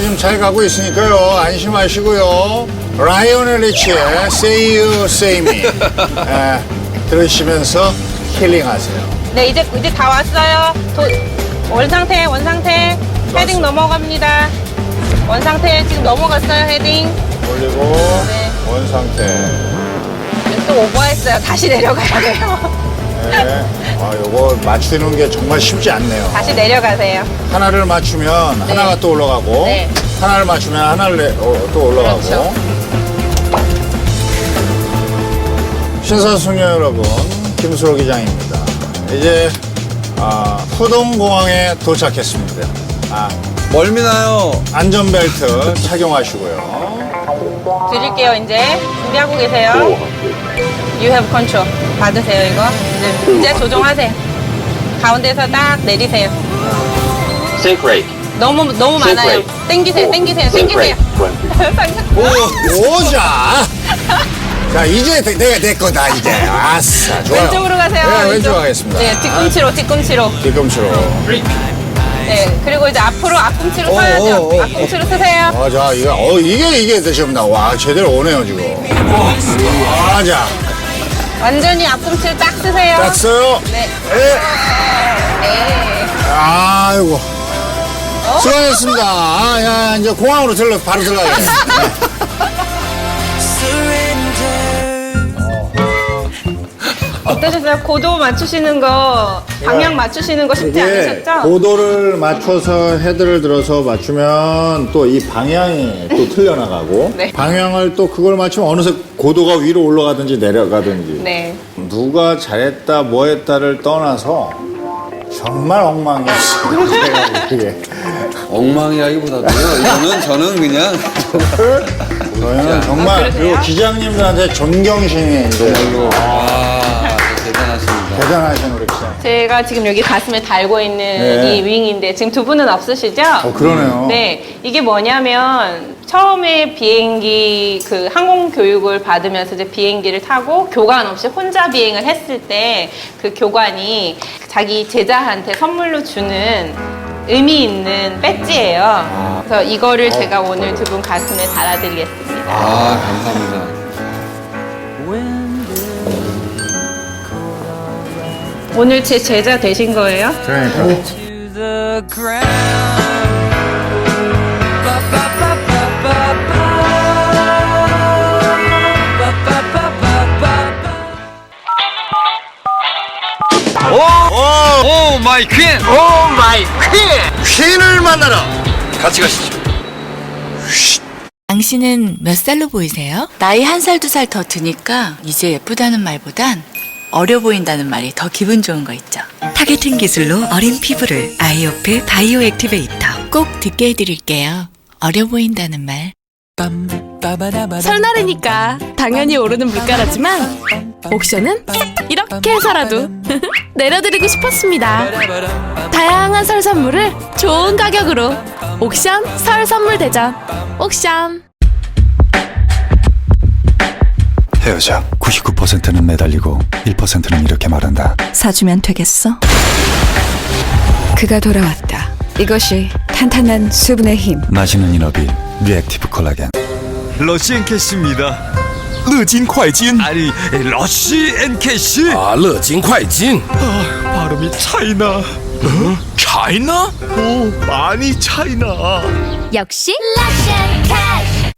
지금 잘 가고 있으니까요. 안심하시고요. 라이오넬 리치의 Say You Say Me 들으시면서 힐링하세요. 네, 이제 다 왔어요. 원상태. 헤딩 넘어갑니다. 원상태 지금 넘어갔어요, 헤딩. 올리고 네. 원상태. 또 오버했어요. 다시 내려가야 돼요. 네. 요거 맞추는 게 정말 쉽지 않네요. 다시 내려가세요. 하나를 맞추면 네. 하나가 또 올라가고 네. 하나를 맞추면 하나를 또 올라가고. 그렇죠. 신사숙녀 여러분, 김수로 기장입니다. 이제 후동공항에 도착했습니다. 멀미나요. 안전벨트 착용하시고요. 드릴게요, 이제. 준비하고 계세요. You have control. 받으세요, 이거. 이제 조종하세요. 가운데서 딱 내리세요. 너무 많아요. 땡기세요. 오자! 자, 이제 내가 내 거다, 이제. 아싸, 좋아요. 왼쪽으로 가세요. 네, 왼쪽 가겠습니다. 네, 뒤꿈치로. 네, 그리고 이제 앞꿈치로 서야죠. 앞꿈치로 쓰세요. 자, 이게 지금 와, 제대로 오네요, 지금. 자. 완전히 앞꿈치를 딱 쓰세요. 딱 써요. 네. 아이고. 수고하셨습니다. 이제 공항으로 바로 들어가겠습니다. 어떠셨어요? 고도 맞추시는 거, 방향 맞추시는 거 쉽지 않으셨죠? 고도를 맞춰서 헤드를 들어서 맞추면 또 이 방향이 또 틀려나가고 네. 방향을 또 그걸 맞추면 어느새 고도가 위로 올라가든지 내려가든지 네. 누가 잘했다 뭐했다를 떠나서 정말 엉망이었어요. 그게. 엉망이라기보다도요. 저는 그냥 저희는 정말 그리고 기장님들한테 존경심이 이제 대단하신 우리 기장. 제가 지금 여기 가슴에 달고 있는 네. 이 윙인데 지금 두 분은 없으시죠? 그러네요. 네, 이게 뭐냐면 처음에 비행기 그 항공 교육을 받으면서 이제 비행기를 타고 교관 없이 혼자 비행을 했을 때 그 교관이 자기 제자한테 선물로 주는 의미 있는 배지예요. 그래서 이거를 제가 오늘 두 분 가슴에 달아드리겠습니다. 감사합니다. 오늘 제 제자 되신 거예요? 그러니까. 오 마이 퀸! 오 마이 퀸! 퀸을 만나러 같이 가시죠. 당신은 몇 살로 보이세요? 나이 1살, 2살 더 드니까 이제 예쁘다는 말보단 어려 보인다는 말이 더 기분 좋은 거 있죠. 타겟팅 기술로 어린 피부를 아이오프 바이오 액티베이터 꼭 듣게 해드릴게요. 어려 보인다는 말. 설날이니까 당연히 오르는 물가라지만 옥션은 이렇게 해서라도 내려드리고 싶었습니다. 다양한 설 선물을 좋은 가격으로 옥션 설 선물 대전 옥션. 헤어져 99%는 매달리고 1%는 이렇게 말한다. 사주면 되겠어? 그가 돌아왔다. 이것이 탄탄한 수분의 힘. 마시는 이너비 리액티브 콜라겐. 러시앤캐시입니다. 乐金快金 아니 러시앤캐시.乐金快金. 발음이 차이나. 차이나? 오 많이 차이나. 역시 러시앤캐시.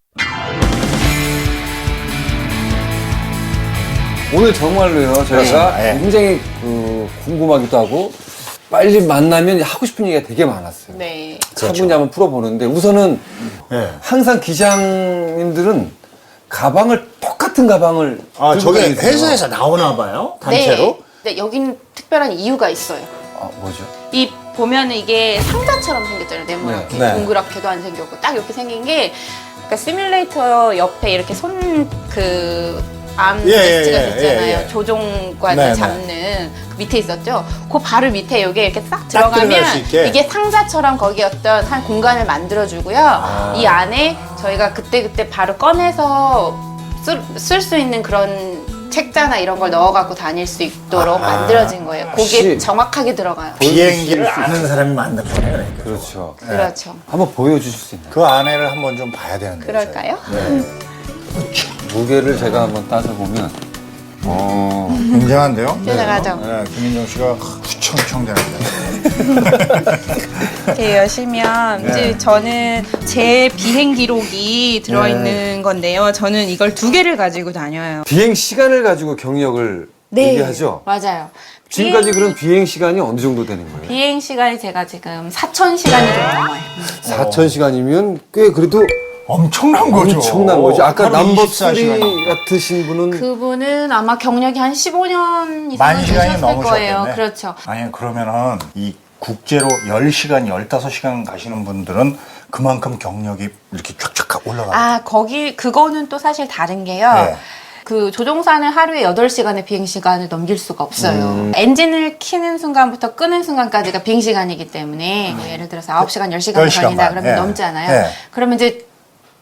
오늘 정말로요. 제가 굉장히 궁금하기도 하고 빨리 만나면 하고 싶은 얘기가 되게 많았어요. 네. 차분히 한번 풀어보는데 우선은 항상 기장님들은 가방을 똑같은 가방을 저게 회사에서 나오나 봐요? 단체로? 네, 여기는 특별한 이유가 있어요. 뭐죠? 이 보면은 이게 상자처럼 생겼잖아요. 네모나게 네. 동그랗게도 안 생겼고 딱 이렇게 생긴 게 그러니까 시뮬레이터 옆에 이렇게 암 베스트가 있잖아요. 조종관을 잡는 그 밑에 있었죠. 그 바로 밑에 여기 이렇게 싹 들어가면 이게 상자처럼 거기 어떤 한 공간을 만들어주고요. 이 안에 저희가 그때 바로 꺼내서 쓸 수 있는 그런 책자나 이런 걸 넣어갖고 다닐 수 있도록 만들어진 거예요. 거기에 혹시 정확하게 들어가요. 비행기를 아는 사람이 만든 거네요. 그러니까. 그렇죠. 그렇죠. 한번 보여주실 수 있나요? 그 안에를 한번 좀 봐야 되는데. 그럴까요? 네. 무게를 제가 한번 따져보면 굉장한데요? 굉장하죠. 네, 김민정 씨가 후청청 되는데. 이렇게 여시면 네. 이제 저는 제 비행 기록이 들어있는 건데요. 저는 이걸 2개를 가지고 다녀요. 비행 시간을 가지고 경력을 얘기하죠? 맞아요. 지금까지 그럼 비행 시간이 어느 정도 되는 거예요? 비행 시간이 제가 지금 4,000시간이 좀 넘어요. 4,000시간이면 꽤 그래도 엄청난 거죠. 엄청난 거죠. 아까 하루 넘버 24 시간. 3 같으신 분은 그분은 아마 경력이 한 15년 이상 만 시간이 되셨을 넘으셨겠네. 거예요. 그렇죠. 아니 그러면은 이 국제로 10시간, 15시간 가시는 분들은 그만큼 경력이 이렇게 쫙쫙 올라가요. 그거는 또 사실 다른 게요. 네. 그 조종사는 하루에 8시간의 비행 시간을 넘길 수가 없어요. 엔진을 키는 순간부터 끄는 순간까지가 비행 시간이기 때문에 뭐 예를 들어서 9시간, 10시간 10시간 다닌다 반. 그러면 네. 넘잖아요. 네. 그러면 이제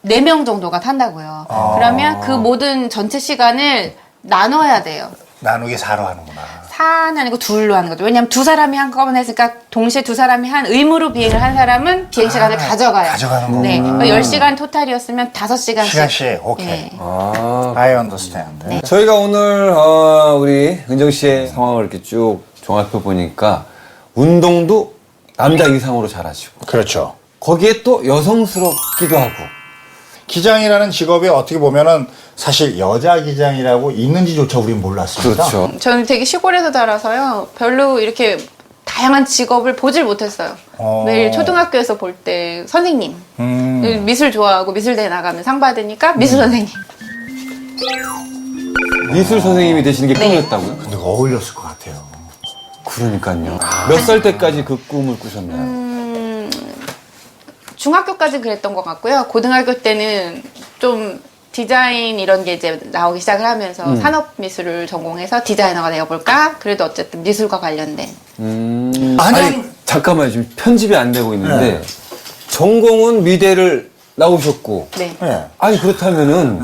4명 정도가 탄다고요. 그러면 그 모든 전체 시간을 나눠야 돼요. 나누기 4로 하는구나. 4는 아니고 2로 하는 거죠. 왜냐하면 2사람이 한꺼번에 했으니까 동시에 2사람이 한 의무로 비행을 한 사람은 비행 시간을 가져가요. 가져가는 거구나. 네. 그러니까 10시간 토탈이었으면 5시간씩. 시간씩, 오케이. 네. I understand. 네. 저희가 오늘 우리 은정 씨의 상황을 이렇게 쭉 종합해 보니까 운동도 남자 이상으로 잘하시고 그렇죠. 거기에 또 여성스럽기도 하고 기장이라는 직업이 어떻게 보면은 사실 여자 기장이라고 있는지조차 우리는 몰랐습니다. 그렇죠. 저는 되게 시골에서 자라서요. 별로 이렇게 다양한 직업을 보질 못했어요. 매일 초등학교에서 볼 때 선생님. 미술 좋아하고 미술대회 나가면 상 받으니까 미술 선생님. 미술 선생님이 되시는 게 꿈이었다고요? 근데 어울렸을 것 같아요. 그러니까요. 몇 살 때까지 그 꿈을 꾸셨나요? 중학교까지 그랬던 것 같고요. 고등학교 때는 좀 디자인 이런 게 이제 나오기 시작을 하면서 산업미술을 전공해서 디자이너가 되어볼까? 그래도 어쨌든 미술과 관련된. 아니, 잠깐만요. 지금 편집이 안 되고 있는데 전공은 미대를 나오셨고 네. 아니 그렇다면은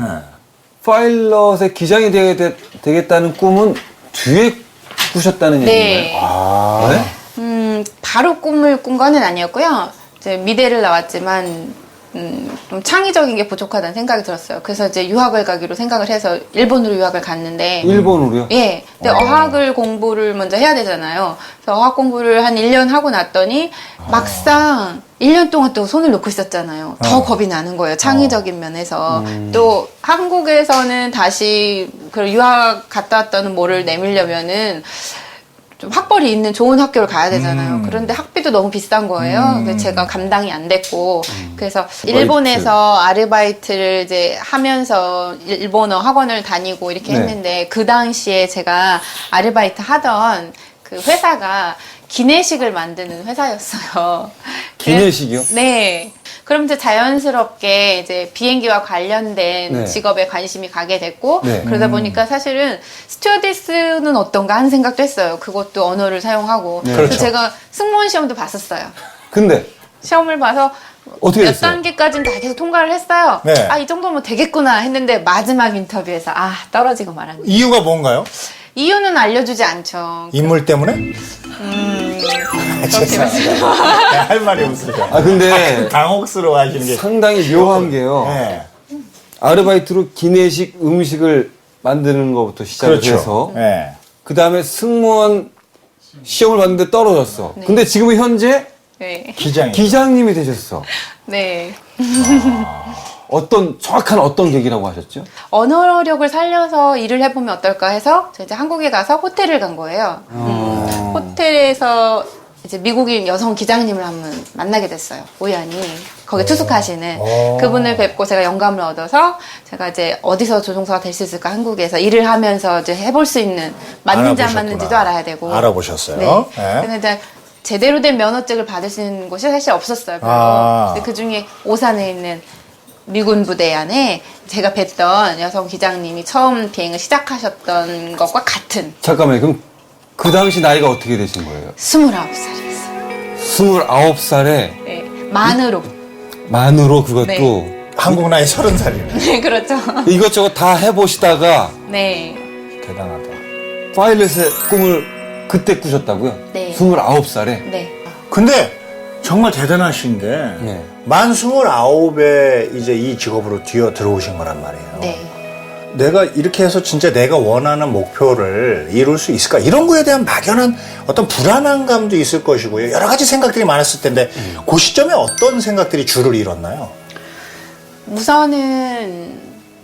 파일럿의 기장이 되겠다는 꿈은 뒤에 꾸셨다는 네. 얘기인가요? 네? 바로 꿈을 꾼 거는 아니었고요. 이제 미대를 나왔지만 좀 창의적인 게 부족하다는 생각이 들었어요. 그래서 이제 유학을 가기로 생각을 해서 일본으로 유학을 갔는데 일본으로요? 예. 근데 어학을 공부를 먼저 해야 되잖아요. 그래서 어학 공부를 한 1년 하고 났더니 막상 1년 동안 또 손을 놓고 있었잖아요. 더 겁이 나는 거예요. 창의적인 면에서. 또 한국에서는 다시 그 유학 갔다 왔다는 뭐를 내밀려면은 좀 학벌이 있는 좋은 학교를 가야 되잖아요. 그런데 학비도 너무 비싼 거예요. 그래서 제가 감당이 안 됐고, 그래서 일본에서 아르바이트를 이제 하면서 일본어 학원을 다니고 이렇게 네. 했는데, 그 당시에 제가 아르바이트 하던 그 회사가 기내식을 만드는 회사였어요. 기내식이요? 네. 그럼 이제 자연스럽게 이제 비행기와 관련된 네. 직업에 관심이 가게 됐고, 네. 그러다 보니까 사실은 스튜어디스는 어떤가 하는 생각도 했어요. 그것도 언어를 사용하고. 네. 그래서 그렇죠. 제가 승무원 시험도 봤었어요. 근데 시험을 봐서 어떻게 몇 됐어요? 단계까지는 다 계속 통과를 했어요. 네. 이 정도면 되겠구나 했는데 마지막 인터뷰에서 떨어지고 말한 거예요. 이유가 뭔가요? 이유는 알려주지 않죠. 인물 때문에? 죄송합니다. 할 말이 없으니까. 근데 당혹스러워 하시는 게. 상당히 묘한 게요. 네. 아르바이트로 기내식 음식을 만드는 것부터 시작을 그렇죠. 해서 네. 그 다음에 승무원 시험을 봤는데 떨어졌어. 네. 근데 지금은 현재 네. 기장님이 되셨어. 네. 정확한 어떤 계기라고 하셨죠? 언어력을 살려서 일을 해보면 어떨까 해서 저 이제 한국에 가서 호텔을 간 거예요. 호텔에서 이제 미국인 여성 기장님을 한번 만나게 됐어요. 우연히 거기 투숙하시는 그분을 뵙고 제가 영감을 얻어서 제가 이제 어디서 조종사가 될 수 있을까 한국에서 일을 하면서 이제 해볼 수 있는 맞는지 안 맞는지도 알아야 되고 알아보셨어요. 네. 네. 근데 이제 제대로 된 면허증을 받을 수 있는 곳이 사실 없었어요. 별로. 근데 그 중에 오산에 있는 미군 부대 안에 제가 뵀던 여성 기장님이 처음 비행을 시작하셨던 것과 같은. 잠깐만요. 그럼 그 당시 나이가 어떻게 되신 거예요? 29살이었어요. 29살에 네, 만으로. 만으로 그것도 네. 한국 나이 30살이네. 네, 그렇죠. 이것저것 다 해보시다가 네. 대단하다. 파일럿의 꿈을 그때 꾸셨다고요? 네. 29살에? 네. 근데 정말 대단하신 게 만 29에 이제 이 직업으로 들어오신 거란 말이에요. 네. 내가 이렇게 해서 진짜 내가 원하는 목표를 이룰 수 있을까? 이런 거에 대한 막연한 어떤 불안한 감도 있을 것이고요. 여러 가지 생각들이 많았을 텐데 그 시점에 어떤 생각들이 주를 이뤘나요? 우선은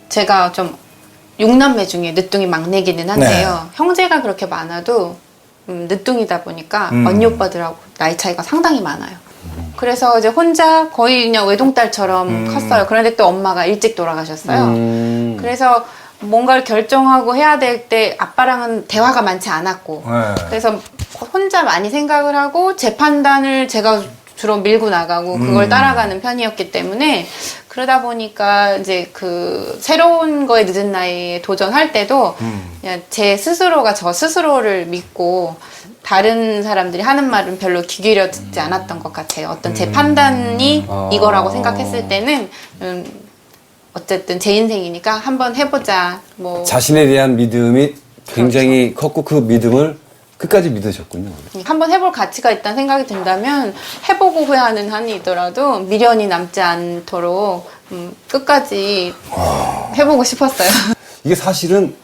제가 좀 6남매 중에 늦둥이 막내기는 한데요. 형제가 그렇게 많아도 늦둥이다 보니까 언니 오빠들하고 나이 차이가 상당히 많아요. 그래서 이제 혼자 거의 그냥 외동딸처럼 컸어요. 그런데 또 엄마가 일찍 돌아가셨어요. 그래서 뭔가를 결정하고 해야 될 때 아빠랑은 대화가 많지 않았고 그래서 혼자 많이 생각을 하고 제 판단을 제가 주로 밀고 나가고 그걸 따라가는 편이었기 때문에 그러다 보니까 이제 그 새로운 거에 늦은 나이에 도전할 때도 그냥 제 스스로가 저 스스로를 믿고 다른 사람들이 하는 말은 별로 귀 기울여 듣지 않았던 것 같아요. 어떤 제 판단이 이거라고 생각했을 때는 어쨌든 제 인생이니까 한번 해보자. 뭐 자신에 대한 믿음이 굉장히 컸고 그 믿음을 끝까지 믿으셨군요. 한번 해볼 가치가 있다는 생각이 든다면 해보고 후회하는 한이 있더라도 미련이 남지 않도록 끝까지 해보고 싶었어요. 이게 사실은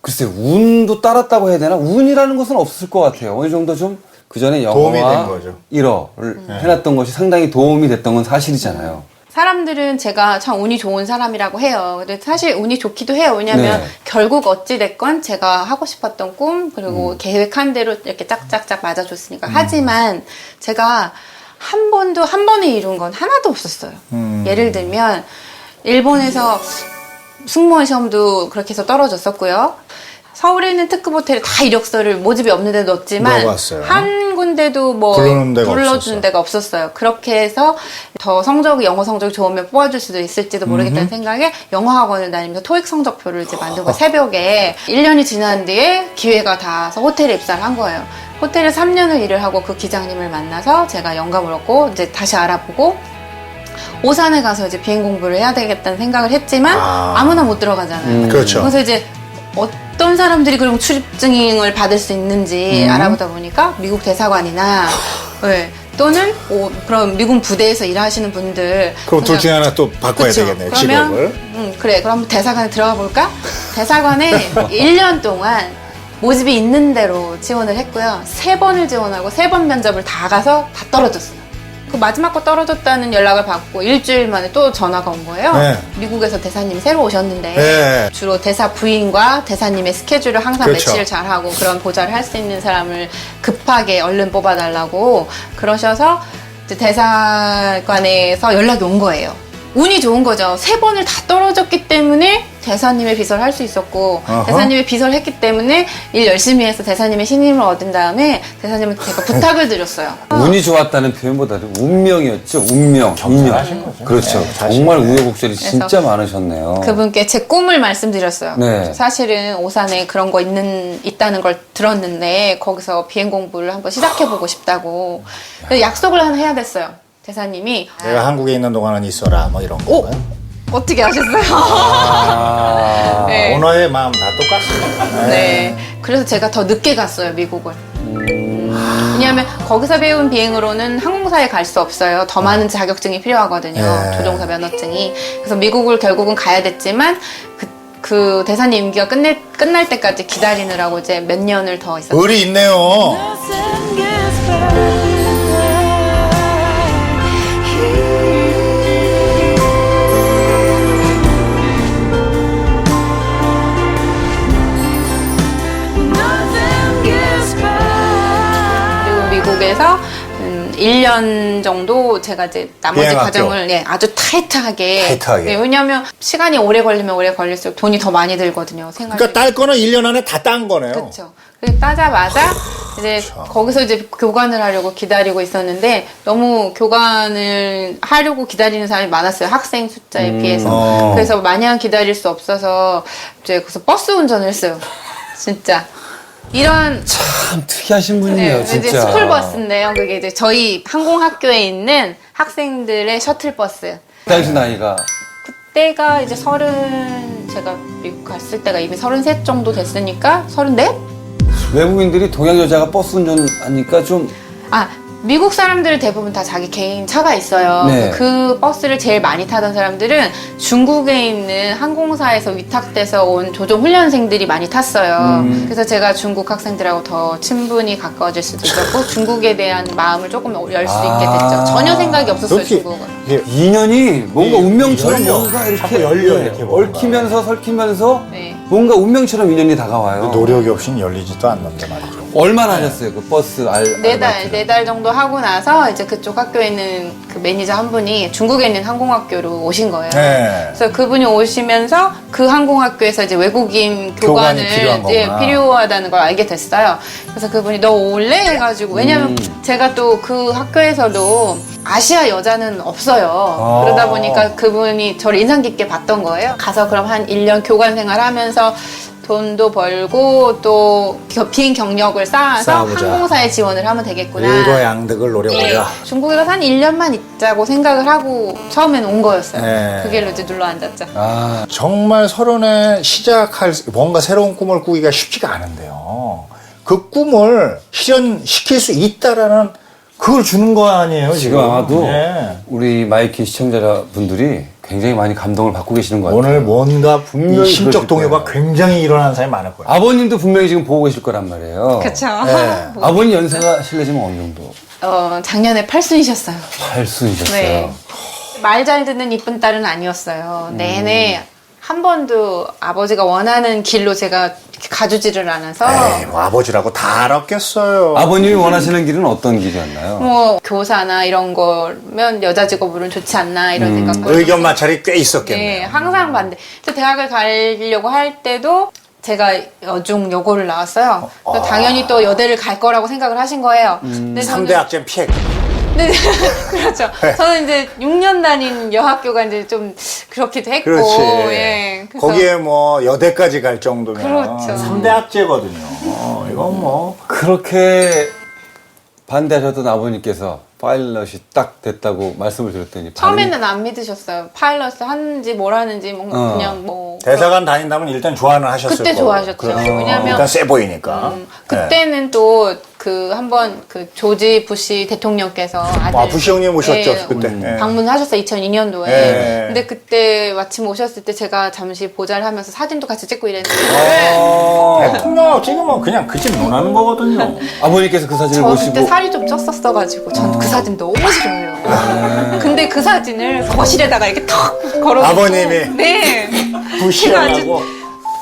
글쎄요, 운도 따랐다고 해야 되나? 운이라는 것은 없을 것 같아요. 어느 정도 좀 그 전에 도움이 된 영어와 거죠. 1어를 해놨던 것이 상당히 도움이 됐던 건 사실이잖아요. 사람들은 제가 참 운이 좋은 사람이라고 해요. 근데 사실 운이 좋기도 해요. 왜냐면 결국 어찌됐건 제가 하고 싶었던 꿈, 그리고 계획한 대로 이렇게 짝짝짝 맞아줬으니까. 하지만 제가 한 번에 이룬 건 하나도 없었어요. 예를 들면, 일본에서 승무원 시험도 그렇게 해서 떨어졌었고요. 서울에 있는 특급 호텔에 다 이력서를 모집이 없는 데 넣었지만 넣어봤어요. 한 군데도 뭐 불러주는 데가 없었어요. 그렇게 해서 더 영어 성적이 좋으면 뽑아줄 수도 있을지도 모르겠다는 생각에 영어학원을 다니면서 토익 성적표를 이제 만들고 새벽에 1년이 지난 뒤에 기회가 닿아서 호텔에 입사를 한 거예요. 호텔에 3년을 일을 하고 그 기장님을 만나서 제가 영감을 얻고 이제 다시 알아보고 오산에 가서 이제 비행 공부를 해야 되겠다는 생각을 했지만 아무나 못 들어가잖아요. 그렇죠. 그래서 이제 어떤 사람들이 그럼 출입증을 받을 수 있는지 알아보다 보니까 미국 대사관이나 또는 그럼 미국 부대에서 일하시는 분들. 그럼 둘 중에 하나 또 바꿔야 되겠네요. 직업을. 그래, 그럼 대사관에 들어가 볼까? 대사관에 1년 동안 모집이 있는 대로 지원을 했고요. 3번을 지원하고 3번 면접을 다 가서 다 떨어졌어요. 그 마지막 거 떨어졌다는 연락을 받고 일주일 만에 또 전화가 온 거예요. 미국에서 대사님이 새로 오셨는데 주로 대사 부인과 대사님의 스케줄을 항상 매치를 잘하고 그런 보좌를 할 수 있는 사람을 급하게 얼른 뽑아달라고 그러셔서 이제 대사관에서 연락이 온 거예요. 운이 좋은 거죠. 3번을 다 떨어졌기 때문에 대사님의 비서를 할 수 있었고 대사님의 비서를 했기 때문에 일 열심히 해서 대사님의 신임을 얻은 다음에 대사님한테 제가 부탁을 드렸어요. 운이 좋았다는 표현보다는 운명이었죠. 운명. 겸손하신 거죠. 그렇죠. 정말 우여곡절이 진짜 많으셨네요. 그분께 제 꿈을 말씀드렸어요. 네. 사실은 오산에 그런 거 있다는 걸 들었는데 거기서 비행 공부를 한번 시작해보고 싶다고 약속을 하나 해야 됐어요. 대사님이 내가 한국에 있는 동안은 있어라 뭐 이런 거. 어떻게 아셨어요? 네. 오너의 마음 다 똑같습니다. 네. 그래서 제가 더 늦게 갔어요, 미국을. 왜냐하면 거기서 배운 비행으로는 항공사에 갈 수 없어요. 더 많은 자격증이 필요하거든요. 조종사 면허증이. 그래서 미국을 결국은 가야 됐지만 그 대사님 임기가 끝날 때까지 기다리느라고 이제 몇 년을 더 있었어요. 의리 있네요. 미국에서 1년 정도 제가 이제 나머지 과정을 아주 타이트하게. 왜냐하면 시간이 오래 걸리면 오래 걸릴수록 돈이 더 많이 들거든요. 그러니까 딸 거는 1년 안에 다 딴 거네요. 그렇죠. 따자마자 이제 거기서 이제 교관을 하려고 기다리고 있었는데 너무 교관을 하려고 기다리는 사람이 많았어요. 학생 숫자에 비해서. 그래서 마냥 기다릴 수 없어서 이제 그래서 버스 운전을 했어요. 진짜. 이런 참 특이하신 분이에요, 진짜. 이제 스쿨버스인데요. 그게 이제 저희 항공학교에 있는 학생들의 셔틀버스. 당시 나이가 그때가 이제 제가 미국 갔을 때가 이미 33 정도 됐으니까 34? 외국인들이 동양 여자가 버스 운전하니까 좀 미국 사람들은 대부분 다 자기 개인 차가 있어요. 네. 그 버스를 제일 많이 타던 사람들은 중국에 있는 항공사에서 위탁돼서 온 조종 훈련생들이 많이 탔어요. 그래서 제가 중국 학생들하고 더 친분이 가까워질 수도 있었고 중국에 대한 마음을 조금 열 수 있게 됐죠. 전혀 생각이 없었어요, 중국은. 인연이 뭔가 운명처럼 열려. 뭔가 이렇게 자꾸 열려, 이렇게 뭔가. 얽히면서 설키면서 뭔가 운명처럼 인연이 다가와요. 노력이 없이는 열리지도 않는데 말이죠. 얼마나 하셨어요? 그 버스 네 달 정도 하고 나서 이제 그쪽 학교에 있는 그 매니저 한 분이 중국에 있는 항공학교로 오신 거예요. 네. 그래서 그분이 오시면서 그 항공학교에서 이제 외국인 교관을 필요하다는 걸 알게 됐어요. 그래서 그분이 너 올래? 해가지고 왜냐면 제가 또 그 학교에서도 아시아 여자는 없어요. 그러다 보니까 그분이 저를 인상 깊게 봤던 거예요. 가서 그럼 한 1년 교관 생활하면서 돈도 벌고 또 비행 경력을 쌓아서 쌓아보자. 항공사에 지원을 하면 되겠구나. 일거양득을 노려보자. 중국에 가서 한 1년만 있자고 생각을 하고 처음에는 온 거였어요. 네. 그 길로 이제 눌러 앉았죠. 정말 30에 시작할 뭔가 새로운 꿈을 꾸기가 쉽지가 않은데요. 그 꿈을 실현시킬 수 있다라는 그걸 주는 거 아니에요, 지금 지금? 아마도 네. 우리 마이키 시청자분들이 굉장히 많이 감동을 받고 계시는 것 같아요. 오늘 뭔가 분명히 이 심적 그러실 동요가 거예요. 굉장히 일어나는 사람이 많을 거예요. 아버님도 분명히 지금 보고 계실 거란 말이에요. 그쵸. 네. 아버님 연세가 실례지만 어느 정도? 작년에 8순이셨어요. 8순이셨어요. 네. 말 잘 듣는 이쁜 딸은 아니었어요. 내내 한 번도 아버지가 원하는 길로 제가 이렇게 가주지를 않아서 에이, 뭐 아버지라고 다 알았겠어요. 아버님이 원하시는 길은 어떤 길이었나요? 뭐 교사나 이런 거면 여자 직업으로는 좋지 않나 이런 생각도 의견 마찰이 꽤 있었겠네요. 네, 항상 반대. 그래서 대학을 가려고 할 때도 제가 여중 여고를 나왔어요. 그래서 당연히 또 여대를 갈 거라고 생각을 하신 거예요. 근데 3대 학점 피해. 네, 그렇죠. 저는 이제 6년 다닌 여학교가 이제 좀 그렇기도 했고, 그렇지. 예. 그래서 거기에 뭐 여대까지 갈 정도면 그렇죠. 3대 학제거든요. 이건 뭐 그렇게 반대하셨던 아버님께서 파일럿이 딱 됐다고 말씀을 드렸더니 처음에는 안 믿으셨어요. 파일럿 하는지 뭘 하는지 뭔가 그냥 뭐 대사관 다닌다면 일단 좋아는 하셨을 그때 거고. 좋아하셨죠. 그렇죠. 왜냐면 일단 세 보이니까. 그때는 또 그 한번 그 조지 부시 대통령께서 아들 부시 형님 오셨죠 그때. 예. 방문하셨어요 2002년도에. 예. 근데 그때 마침 오셨을 때 제가 잠시 보좌를 하면서 사진도 같이 찍고 이랬는데 대통령 찍으면 그냥 그 집 논하는 거거든요. 아버님께서 그 사진을 저 보시고 그때 살이 좀 쪘었어가지고 전 그 사진 너무 싫어해요. 근데 그 사진을 거실에다가 이렇게 턱 걸어놓고 아버님이 네. 부시하고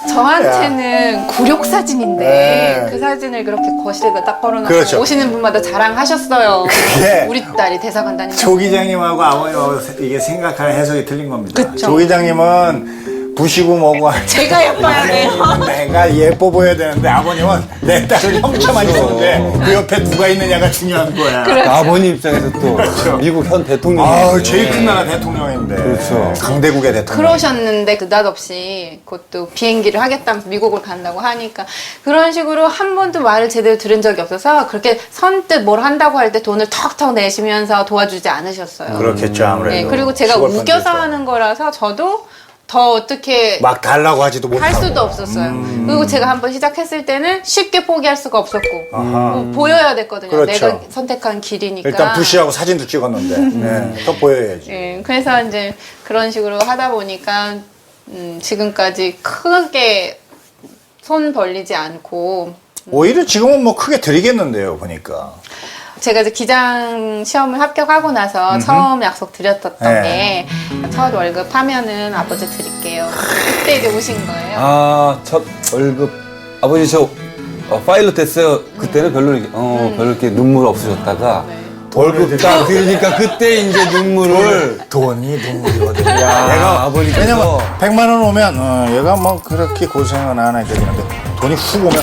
저한테는 굴욕 사진인데 네. 그 사진을 그렇게 거실에다 딱 걸어놓고 그렇죠. 오시는 분마다 자랑하셨어요. 그게 우리 딸이 대사관 다니는 조 기장님하고 아버님하고 이게 생각하는 해석이 틀린 겁니다. 그쵸. 조 기장님은 부시고 뭐고 할 때 제가 예뻐야 돼요. 내가 예뻐 보여야 되는데 아버님은 내 딸은 형체만 있었는데 그 옆에 누가 있느냐가 중요한 거야. 그렇죠. 아버님 입장에서 또 미국 현 대통령이 제일 큰 나라 대통령인데. 그렇죠. 강대국의 대통령. 그러셨는데 느닷없이 그것도 비행기를 하겠다면서 미국을 간다고 하니까 그런 식으로 한 번도 말을 제대로 들은 적이 없어서 그렇게 선뜻 뭘 한다고 할 때 돈을 턱턱 내시면서 도와주지 않으셨어요. 그렇겠죠 아무래도. 네, 그리고 제가 시골 우겨서 분들도. 하는 거라서 저도 더 어떻게 막 달라고 하지도 못하고. 할 수도 없었어요. 그리고 제가 한번 시작했을 때는 쉽게 포기할 수가 없었고 아하. 뭐 보여야 됐거든요. 그렇죠. 내가 선택한 길이니까. 일단 부시하고 사진도 찍었는데 네, 더 보여야지. 예, 그래서 이제 그런 식으로 하다 보니까 지금까지 크게 손 벌리지 않고 오히려 지금은 뭐 크게 드리겠는데요 보니까. 제가 이제 기장 시험을 합격하고 나서 처음 약속 드렸던 게 첫 월급 하면은 아버지 드릴게요. 그때 이제 오신 거예요. 첫 월급 아버지 저 파일럿 됐어요. 그때는 별로 이렇게 눈물 없으셨다가 월급 딱 들으니까 그때 이제 눈물을 돈이 눈물이거든요. 내가 아버지께서 왜냐면 100만 원 오면 얘가 뭐 그렇게 고생은 안 하게 되는데 돈이 훅 오면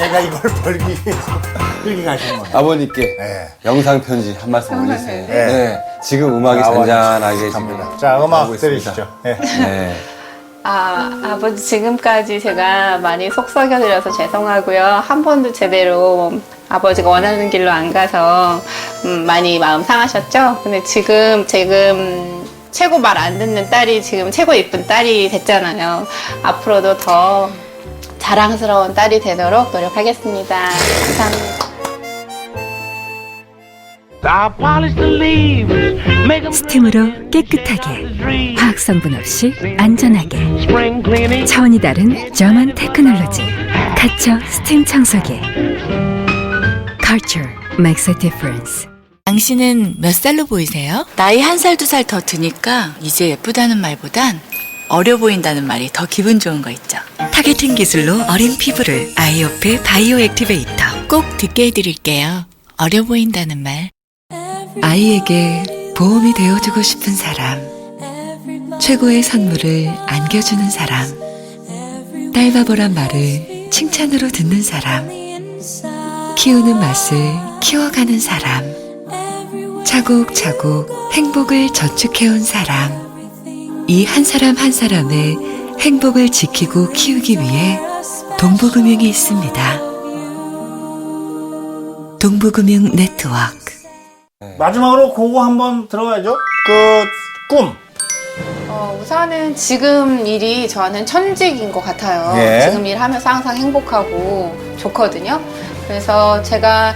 얘가 이걸 벌기 위해서 끌기 가시는 거예요. 아버님께 영상 편지 한 말씀 올리세요. 네. 네. 지금 음악이 잔잔하게 지금 자 음악 나오고 있습니다. 들으시죠. 네. 아버지 지금까지 제가 많이 속썩여드려서 죄송하고요. 한 번도 제대로 아버지가 원하는 길로 안 가서 많이 마음 상하셨죠? 근데 지금 최고 말 안 듣는 딸이 지금 최고 예쁜 딸이 됐잖아요. 앞으로도 더 자랑스러운 딸이 되도록 노력하겠습니다. 감사합니다. 스팀으로 깨끗하게, 화학성분 없이 안전하게, 차원이 다른 저만 테크놀로지 카처 스팀 청소기. Culture makes a difference. 당신은 몇 살로 보이세요? 나이 1살, 2살 더 드니까 이제 예쁘다는 말보단 어려 보인다는 말이 더 기분 좋은 거 있죠. 타겟팅 기술로 어린 피부를 아이오프 바이오 액티베이터. 꼭 듣게 해드릴게요. 어려 보인다는 말. 아이에게 보험이 되어주고 싶은 사람, 최고의 선물을 안겨주는 사람, 딸바보란 말을 칭찬으로 듣는 사람, 키우는 맛을 키워가는 사람, 차곡차곡 행복을 저축해온 사람, 이 한 사람 한 사람의 행복을 지키고 키우기 위해 동부금융이 있습니다. 동부금융 네트워크. 마지막으로 그거 한번 들어가야죠. 꿈. 우선은 지금 일이 저는 천직인 것 같아요. 예. 지금 일하면서 항상 행복하고 좋거든요. 그래서 제가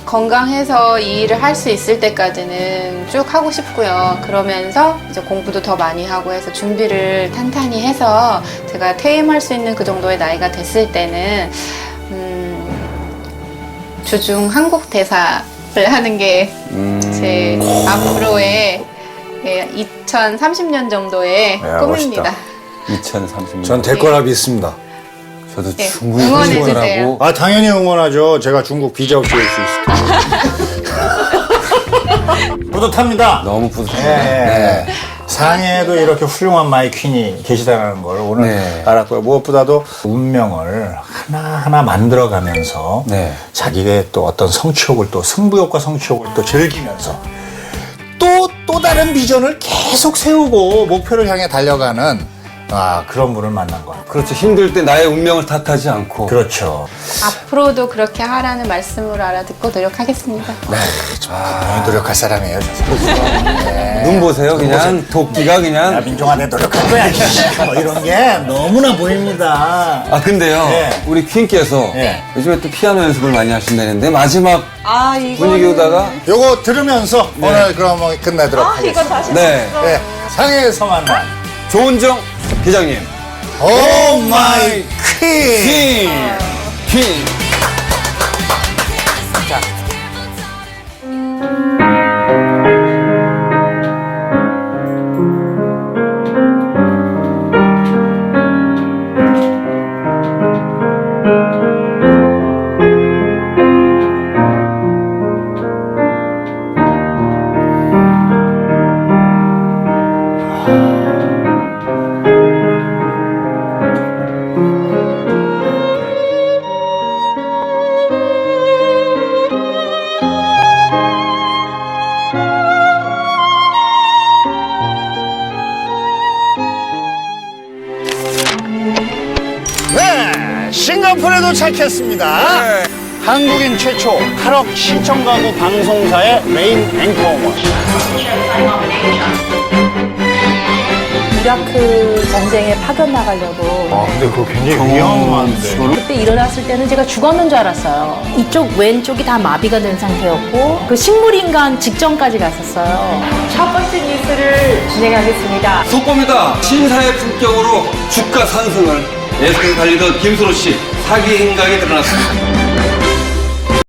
건강해서 이 일을 할 수 있을 때까지는 쭉 하고 싶고요. 그러면서 이제 공부도 더 많이 하고 해서 준비를 탄탄히 해서 제가 퇴임할 수 있는 그 정도의 나이가 됐을 때는 주중 한국 대사를 하는 게 제 앞으로의 2030년 정도의 꿈입니다. 2030년. 전 될 거라 믿습니다. 저도 네, 충분히 응원해주세요. 아, 당연히 응원하죠. 제가 중국 비자 없이 올 수 있을 텐데. 뿌듯합니다. 너무 뿌듯합니다. 네. 상해에도 이렇게 훌륭한 마이 퀸이 계시다는 걸 오늘 알았고요. 무엇보다도 운명을 하나하나 만들어가면서 자기의 또 어떤 성취욕을 또 승부욕과 성취욕을 또 즐기면서 또 다른 비전을 계속 세우고 목표를 향해 달려가는 그런 분을 만난 거야. 그렇죠. 힘들 때 나의 운명을 탓하지 않고. 그렇죠. 앞으로도 그렇게 하라는 말씀으로 알아듣고 노력하겠습니다. 네, 정말 노력할 사람이에요, 저 사람. 네. 눈 보세요. 그냥 도끼가 그냥. 야, 민종한테 노력할 거야. 뭐 이런 게 너무나 보입니다. 아, 근데요. 네. 우리 퀸께서 요즘에 또 피아노 연습을 많이 하신다는데 마지막 이거는... 분위기 오다가 요거 들으면서 오늘 그럼 끝내도록 하겠습니다. 이거 다시 네. 상해에서 만난 조은정 기장님. 오 마이 퀸. 퀸. 자. 싱가포르에 도착했습니다. 한국인 최초 8억 시청 가구 방송사의 메인 앵커원. 이라크 전쟁에 파견 나가려고. 근데 그거 굉장히 위험한데. 그때 일어났을 때는 제가 죽었는 줄 알았어요. 이쪽 왼쪽이 다 마비가 된 상태였고 그 식물인간 직전까지 갔었어요. 첫 번째 뉴스를 진행하겠습니다. 속보입니다. 심사의 품격으로 주가 상승을 예상 달리던 김수로 씨 사기 행각이 드러났습니다.